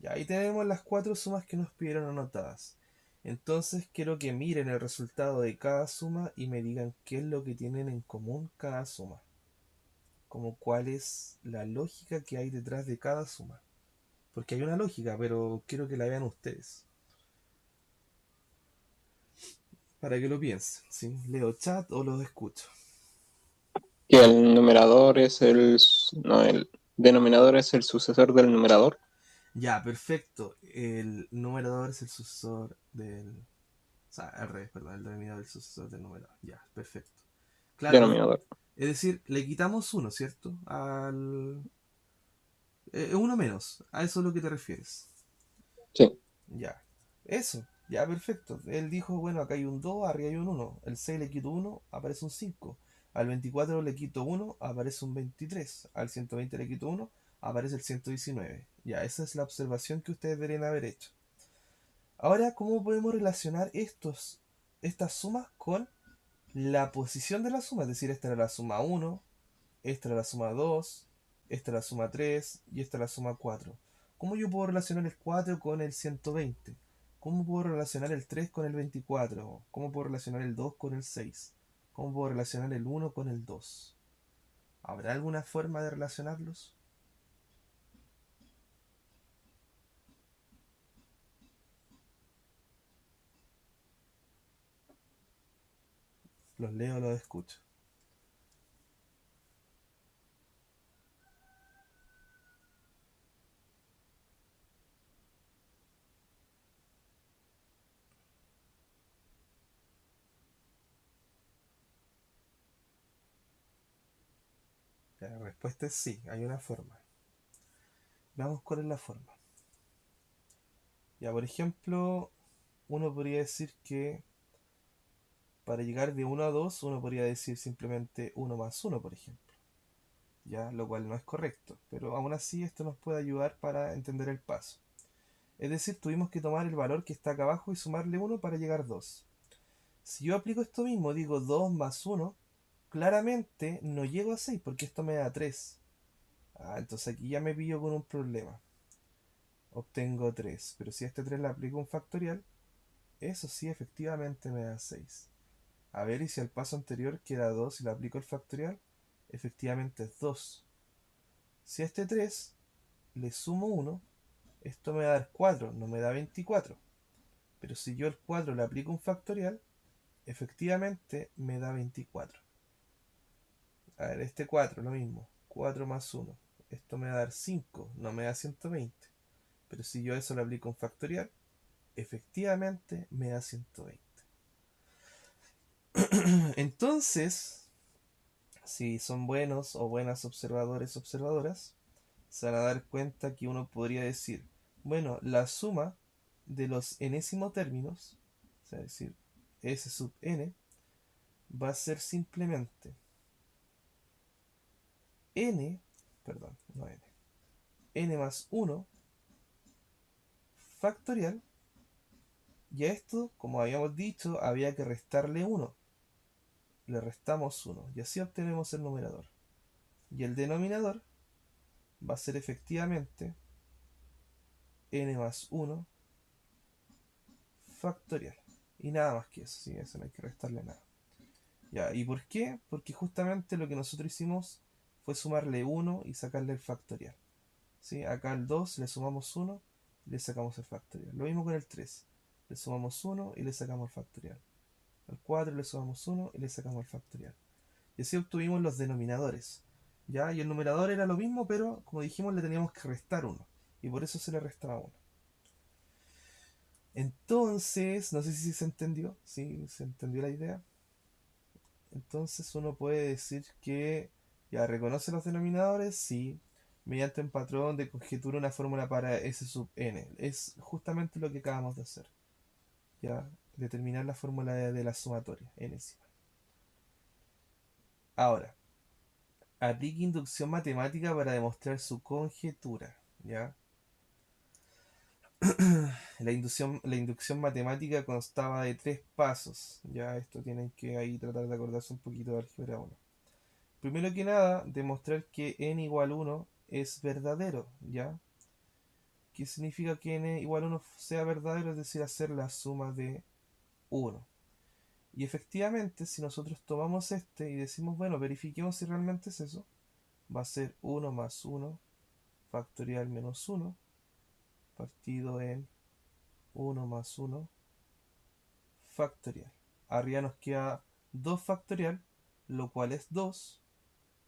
Y ahí tenemos las cuatro sumas que nos pidieron anotadas. Entonces quiero que miren el resultado de cada suma y me digan qué es lo que tienen en común cada suma. Como cuál es la lógica que hay detrás de cada suma. Porque hay una lógica, pero quiero que la vean ustedes. Para que lo piensen. ¿Sí? ¿Leo chat o lo escucho? Que el numerador es no, el denominador es el sucesor del numerador. Ya, perfecto. El numerador es el sucesor del... O sea, al revés, perdón. El denominador es el sucesor del numerador. Ya, perfecto. Claro, Denominador. es decir, le quitamos uno, ¿cierto? Al... uno menos. A eso es lo que te refieres. Sí, Ya. Eso. Ya, perfecto. Él dijo, bueno, acá hay un 2, arriba hay un uno. El 6 le quito uno, aparece un 5. Al 24 le quito uno, aparece un 23. Al 120 le quito uno, aparece el 119. Ya, esa es la observación que ustedes deberían haber hecho. Ahora, ¿cómo podemos relacionar estas sumas con la posición de la suma? Es decir, esta era la suma uno, esta era la suma 2, esta era la suma 3 y esta era la suma 4. ¿Cómo yo puedo relacionar el 4 con el 120? ¿Cómo puedo relacionar el 3 con el 24? ¿Cómo puedo relacionar el 2 con el 6? ¿Cómo puedo relacionar el uno con el 2? ¿Habrá alguna forma de relacionarlos? Los leo o los escucho. La respuesta es sí, hay una forma. Veamos cuál es la forma. Ya, por ejemplo, uno podría decir que para llegar de uno a 2 uno podría decir simplemente uno más uno, por ejemplo. Ya, lo cual no es correcto, pero aún así esto nos puede ayudar para entender el paso. Es decir, tuvimos que tomar el valor que está acá abajo y sumarle uno para llegar a 2. Si yo aplico esto mismo, digo 2 más uno, claramente no llego a 6 porque esto me da 3. Entonces aquí ya me pillo con un problema. Obtengo 3, pero si a este 3 le aplico un factorial, eso sí efectivamente me da 6. A ver, y si al paso anterior, que era 2, y le aplico el factorial, efectivamente es 2. Si a este 3 le sumo uno, esto me va a dar 4, no me da 24. Pero si yo al 4 le aplico un factorial, efectivamente me da 24. A ver, este 4, lo mismo. 4 más uno. Esto me va a dar 5, no me da 120. Pero si yo a eso le aplico un factorial, efectivamente me da 120. Entonces, si son buenos o buenas observadores o observadoras, se van a dar cuenta que uno podría decir, bueno, la suma de los enésimo términos, o sea, es decir, s sub n, va a ser simplemente n, perdón, no n, n más uno factorial, y a esto, como habíamos dicho, había que restarle uno. Le restamos uno y así obtenemos el numerador. Y el denominador va a ser efectivamente n más uno factorial. Y nada más que eso, sí, eso no hay que restarle nada. Ya, ¿y por qué? Porque justamente lo que nosotros hicimos fue sumarle uno y sacarle el factorial. ¿Sí? Acá al 2 le sumamos uno y le sacamos el factorial. Lo mismo con el 3. Le sumamos uno y le sacamos el factorial. Al 4 le sumamos uno y le sacamos el factorial. Y así obtuvimos los denominadores. ¿Ya? Y el numerador era lo mismo, pero como dijimos le teníamos que restar uno. Y por eso se le restaba uno. Entonces, no sé si se entendió. ¿Sí? ¿Se entendió la idea? Entonces uno puede decir que ya reconoce los denominadores, sí. mediante un patrón de conjetura una fórmula para S sub n. Es justamente lo que acabamos de hacer. Ya, determinar la fórmula de la sumatoria, n. Ahora, aplique inducción matemática para demostrar su conjetura. ¿Ya? La inducción matemática constaba de 3 pasos. Ya, esto tienen que ahí tratar de acordarse un poquito de álgebra 1. Primero que nada, demostrar que n igual 1 es verdadero. ¿Ya? ¿Qué significa que n igual 1 sea verdadero? Es decir, hacer la suma de 1. Y efectivamente, si nosotros tomamos este y decimos, bueno, verifiquemos si realmente es eso, va a ser 1 más 1 factorial menos 1 partido en 1 más 1 factorial. Arriba nos queda 2 factorial, lo cual es 2,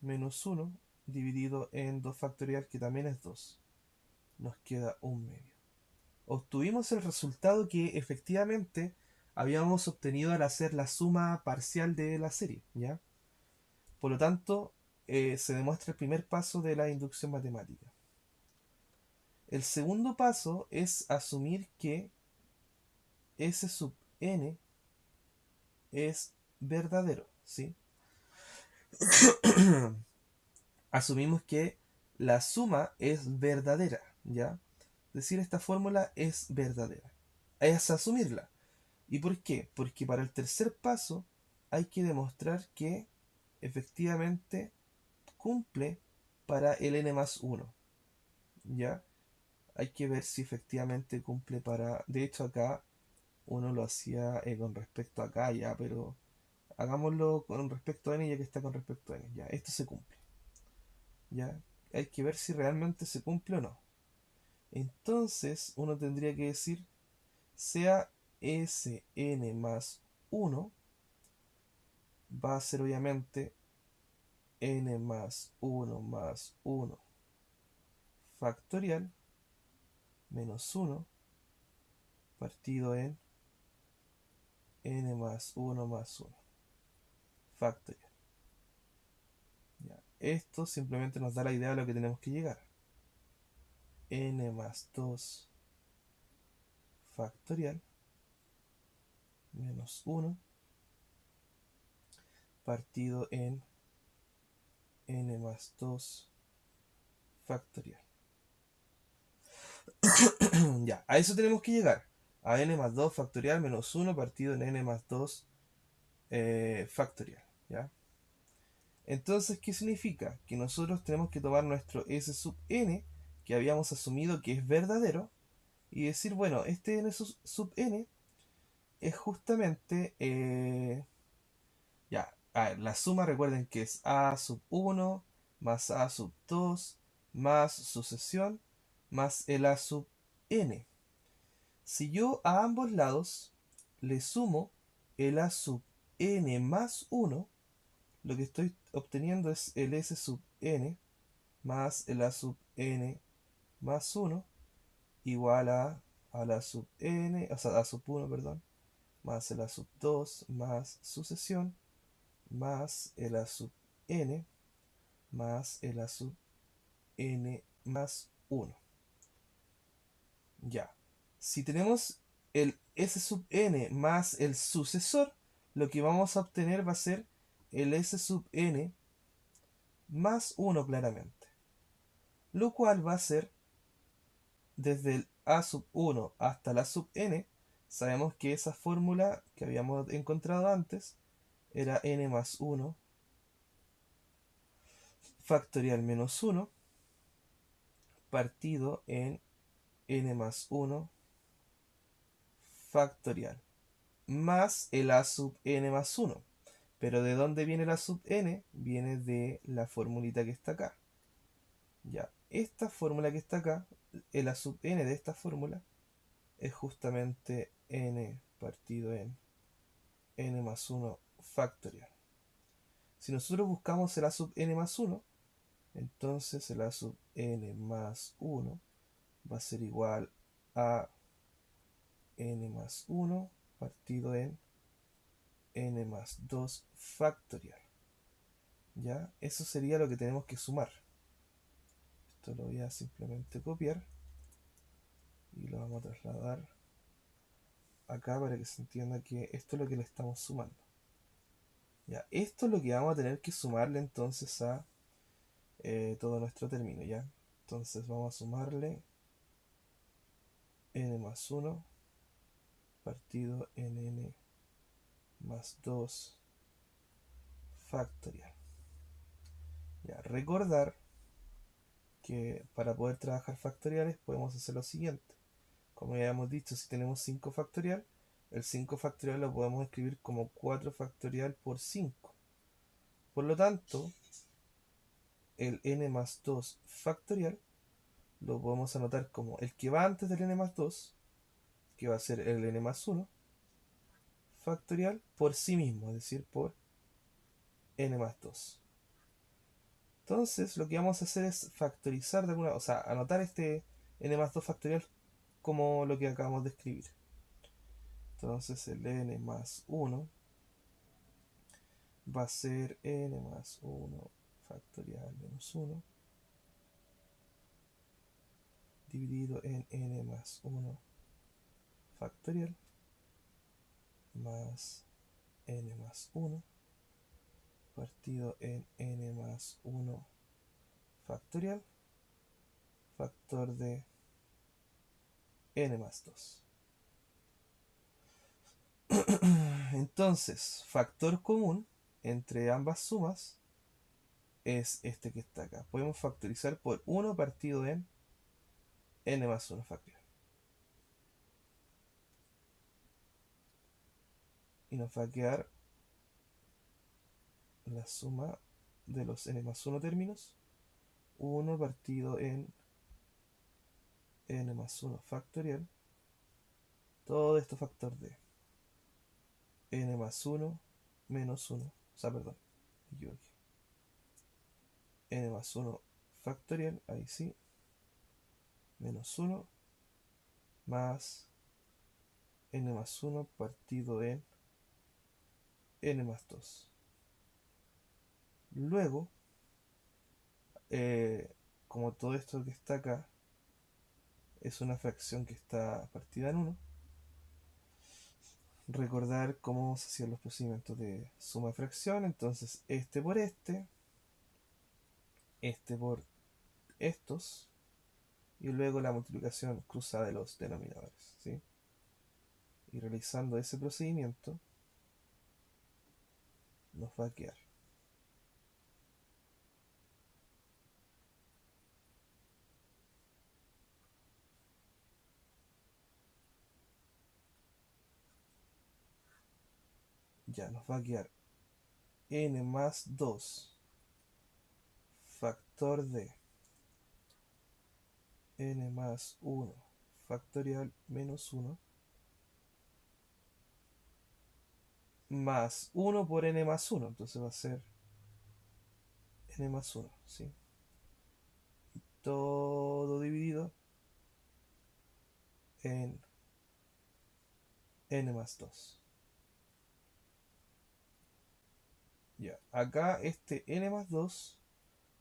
menos 1 dividido en 2 factorial, que también es 2. Nos queda un medio. Obtuvimos el resultado que efectivamente habíamos obtenido al hacer la suma parcial de la serie, ¿ya? Por lo tanto, se demuestra el primer paso de la inducción matemática. El segundo paso es asumir que S sub n es verdadero, ¿sí? Asumimos que la suma es verdadera, ¿ya? Es decir, esta fórmula es verdadera. Es asumirla. ¿Y por qué? Porque para el tercer paso hay que demostrar que efectivamente cumple para el n más 1, ¿ya? Hay que ver si efectivamente cumple para... De hecho acá uno lo hacía con respecto a acá, ya, pero hagámoslo con respecto a n ya que está con respecto a n. Ya, esto se cumple. Ya, hay que ver si realmente se cumple o no. Entonces uno tendría que decir, sea Sn más 1, va a ser obviamente n más 1 factorial menos 1 partido en n más 1 factorial. Ya. Esto simplemente nos da la idea de lo que tenemos que llegar. N más 2 factorial menos 1 partido en n más 2 factorial. Ya, a eso tenemos que llegar. A n más 2 factorial menos 1 partido en n más 2 factorial. ¿Ya? Entonces, ¿qué significa? Que nosotros tenemos que tomar nuestro S sub n, que habíamos asumido que es verdadero, y decir, bueno, este n sub n es justamente... ya, a ver, la suma recuerden que es a sub 1 más a sub 2 más sucesión más el a sub n. Si yo a ambos lados le sumo el a sub n más 1, lo que estoy obteniendo es el s sub n más el a sub n más 1 igual a la sub n, o sea, a sub 1, perdón, más el a sub 2 más sucesión más el a sub n más el a sub n más 1. Ya. Si tenemos el S sub n más el sucesor, lo que vamos a obtener va a ser el S sub n más 1 claramente. Lo cual va a ser desde el A sub 1 hasta la sub n. Sabemos que esa fórmula que habíamos encontrado antes era n más 1 factorial menos 1 partido en n más 1 factorial más el a sub n más 1. Pero ¿de dónde viene la sub n? Viene de la formulita que está acá. Ya, esta fórmula que está acá, el a sub n de esta fórmula, es justamente n partido en n más 1 factorial. Si nosotros buscamos el a sub n más 1, entonces el a sub n más 1 va a ser igual a n más 1 partido en n más 2 factorial. ¿Ya? Eso sería lo que tenemos que sumar. Esto lo voy a simplemente copiar y lo vamos a trasladar acá para que se entienda que esto es lo que le estamos sumando. Ya, esto es lo que vamos a tener que sumarle entonces a todo nuestro término, ¿ya? Entonces vamos a sumarle n más 1 partido en n más 2 factorial. Ya, recordar que para poder trabajar factoriales podemos hacer lo siguiente. Como ya hemos dicho, si tenemos 5 factorial, el 5 factorial lo podemos escribir como 4 factorial por 5. Por lo tanto, el n más 2 factorial lo podemos anotar como el que va antes del n más 2, que va a ser el n más 1 factorial por sí mismo, es decir, por n más 2. Entonces, lo que vamos a hacer es factorizar de alguna, o sea, anotar este n más 2 factorial como lo que acabamos de escribir. Entonces, el n más 1 va a ser n más 1 factorial menos 1 dividido en n más 1 factorial más n más 1 partido en n más 1 factorial factor de n más 2. Entonces, factor común entre ambas sumas es este que está acá. Podemos factorizar por 1 partido en n más 1 factorial. Y nos va a quedar la suma de los n más 1 términos. 1 partido en n más 1 factorial. Todo esto factor de n más 1 menos 1. O sea, perdón, me equivoqué. N más 1 factorial, ahí sí. Menos 1 más n más 1 partido en n más 2. Luego, como todo esto que está acá es una fracción que está partida en 1, recordar cómo se hacían los procedimientos de suma de fracción. Entonces, este por este por estos, y luego la multiplicación cruzada de los denominadores, ¿sí? Y realizando ese procedimiento, nos va a quedar nos va a quedar n más 2 factor de n más 1 factorial menos 1 más 1 por n más 1. Entonces va a ser n más 1, ¿sí? Y todo dividido en n más 2. Ya, acá este n más 2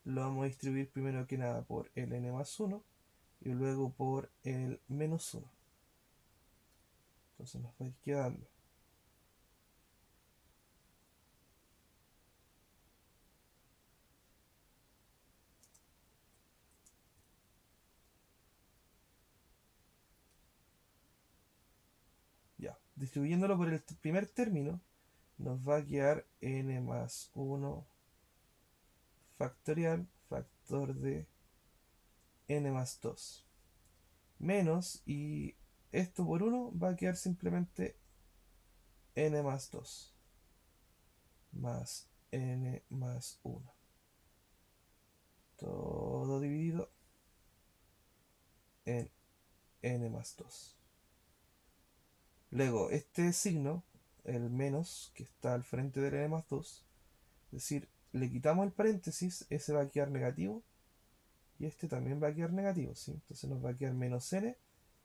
lo vamos a distribuir primero que nada por el n más 1 y luego por el menos 1. Entonces nos va a ir quedando ya, distribuyéndolo por el primer término, nos va a quedar n más 1 factorial factor de n más 2 menos, y esto por 1 va a quedar simplemente n más 2 más n más 1, todo dividido en n más 2. Luego, este signo, el menos que está al frente del n más 2, es decir, le quitamos el paréntesis, ese va a quedar negativo y este también va a quedar negativo, ¿sí? Entonces nos va a quedar menos n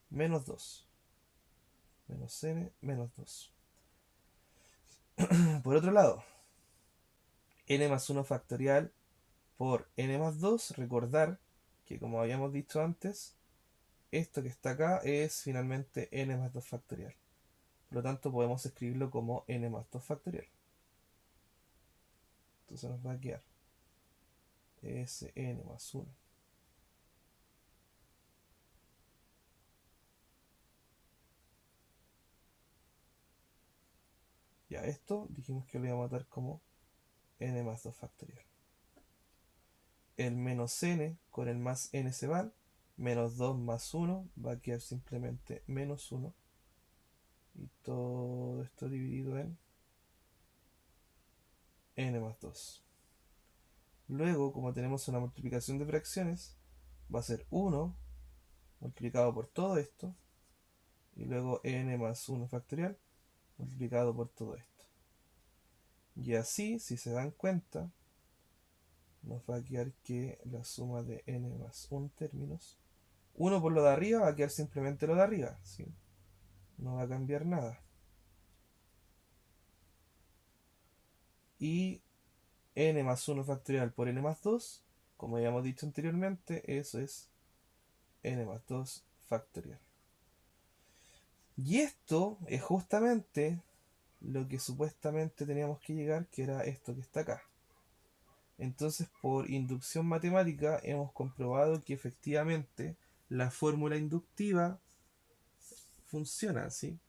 menos 2. Menos n menos 2. Por otro lado, n más 1 factorial por n más 2, recordar que como habíamos dicho antes, esto que está acá es finalmente n más 2 factorial. Por lo tanto podemos escribirlo como n más 2 factorial. Entonces nos va a quedar Sn más 1. Ya esto dijimos que lo íbamos a dar como n más 2 factorial. El menos n con el más n se van. Menos 2 más 1 va a quedar simplemente menos 1. Y todo esto dividido en n más 2. Luego, como tenemos una multiplicación de fracciones, va a ser 1 multiplicado por todo esto. Y luego n más 1 factorial multiplicado por todo esto. Y así, si se dan cuenta, nos va a quedar que la suma de n más 1 términos, 1 por lo de arriba va a quedar simplemente lo de arriba, ¿sí? No va a cambiar nada. Y n más 1 factorial por n más 2, como habíamos dicho anteriormente, eso es n más 2 factorial. Y esto es justamente lo que supuestamente teníamos que llegar, que era esto que está acá. Entonces, por inducción matemática, hemos comprobado que efectivamente la fórmula inductiva funciona, ¿sí?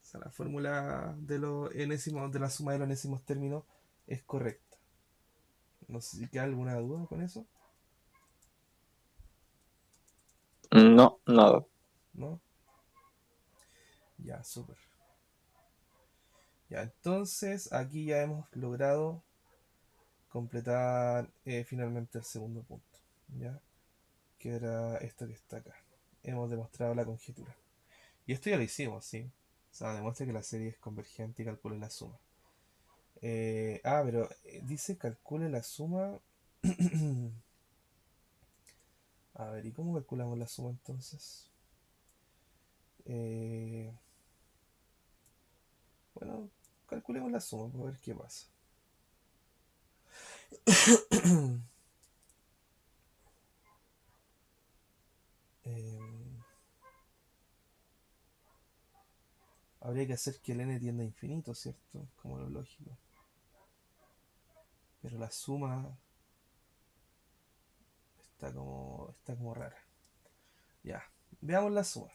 O sea, la fórmula de los enésimos, de la suma de los enésimos términos es correcta. No sé si queda alguna duda con eso, No, nada. ¿no? Ya, súper. Ya, entonces aquí ya hemos logrado completar finalmente el segundo punto, ¿ya? Que era esto que está acá. Hemos demostrado la conjetura. Y esto ya lo hicimos, ¿sí? O sea, demuestra que la serie es convergente y calcule la suma. Pero dice calcule la suma. A ver, ¿y cómo calculamos la suma entonces? Eh, bueno, calculemos la suma para ver qué pasa. Eh, Habría que hacer que el n tienda a infinito, ¿cierto? Como lo lógico. Pero la suma está como rara. Ya, veamos la suma.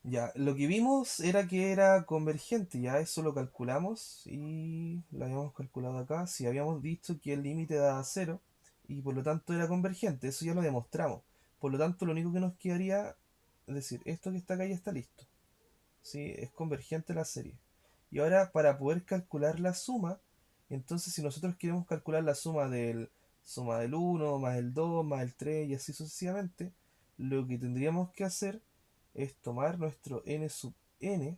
Ya, lo que vimos era que era convergente, ya eso lo calculamos y lo habíamos calculado acá. Si habíamos dicho que el límite daba 0 y por lo tanto era convergente, eso ya lo demostramos. Por lo tanto, lo único que nos quedaría es decir, esto que está acá ya está listo. ¿Sí? Es convergente la serie. Y ahora, para poder calcular la suma, entonces si nosotros queremos calcular la suma del 1 más el 2 más el 3 y así sucesivamente, lo que tendríamos que hacer es tomar nuestro n sub n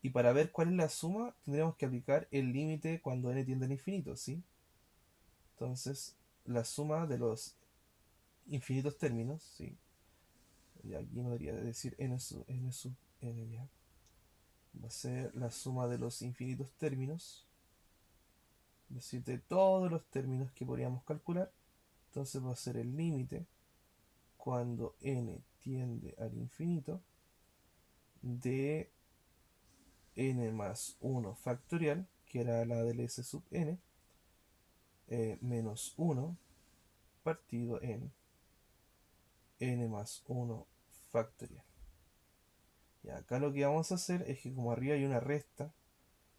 y para ver cuál es la suma tendríamos que aplicar el límite cuando n tiende al infinito, ¿sí? Entonces, la suma de los infinitos términos, ¿sí? Y aquí no debería decir n sub n ya. Va a ser la suma de los infinitos términos, es decir, de todos los términos que podríamos calcular. Entonces va a ser el límite cuando n tiende al infinito de n más 1 factorial, que era la del s sub n, menos 1 partido en n más 1 factorial. Y acá lo que vamos a hacer es que como arriba hay una resta,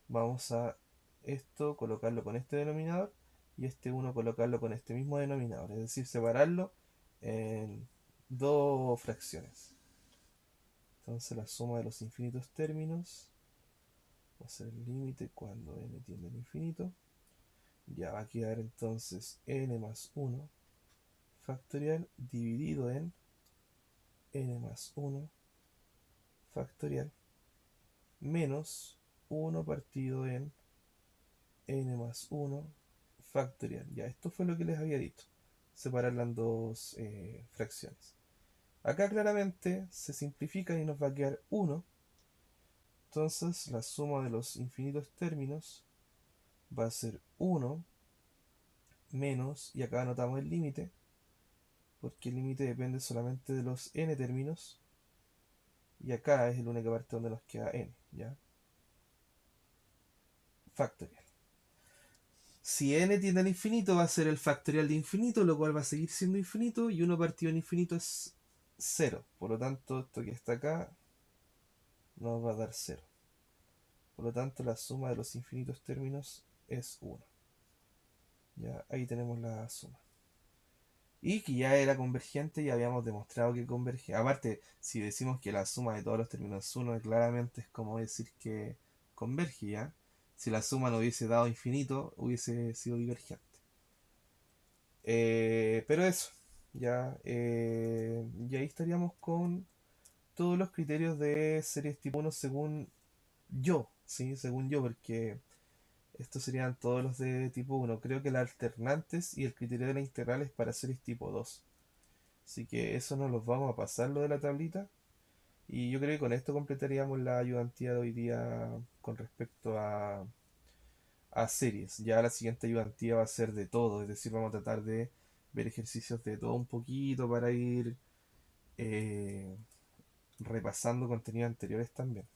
vamos a esto colocarlo con este denominador y este 1 colocarlo con este mismo denominador, es decir, separarlo en dos fracciones. Entonces la suma de los infinitos términos va a ser el límite cuando n tiende al infinito. Ya va a quedar entonces n más 1 factorial dividido en n más 1 factorial menos 1 partido en n más 1 factorial. Ya, esto fue lo que les había dicho. Separarla en dos fracciones. Acá claramente se simplifica y nos va a quedar 1. Entonces la suma de los infinitos términos va a ser 1 menos, y acá anotamos el límite, porque el límite depende solamente de los n términos, y acá es la única parte donde nos queda n, ¿ya? Factorial. Si n tiende al infinito, va a ser el factorial de infinito, lo cual va a seguir siendo infinito, y 1 partido en infinito es 0. Por lo tanto, esto que está acá nos va a dar 0. Por lo tanto, la suma de los infinitos términos es 1. Ya, ahí tenemos la suma. Y que ya era convergente, ya habíamos demostrado que converge. Aparte, si decimos que la suma de todos los términos es 1, claramente es como decir que converge, ¿ya? Si la suma no hubiese dado infinito, hubiese sido divergente. Pero eso, ya. Y ahí estaríamos con todos los criterios de series tipo 1 según yo, ¿sí? Según yo, porque estos serían todos los de tipo 1. Creo que las alternantes y el criterio de la integral es para series tipo 2. Así que eso nos los vamos a pasar lo de la tablita. Y yo creo que con esto completaríamos la ayudantía de hoy día con respecto a series. Ya la siguiente ayudantía va a ser de todo, es decir, vamos a tratar de ver ejercicios de todo un poquito para ir eh, repasando contenidos anteriores también.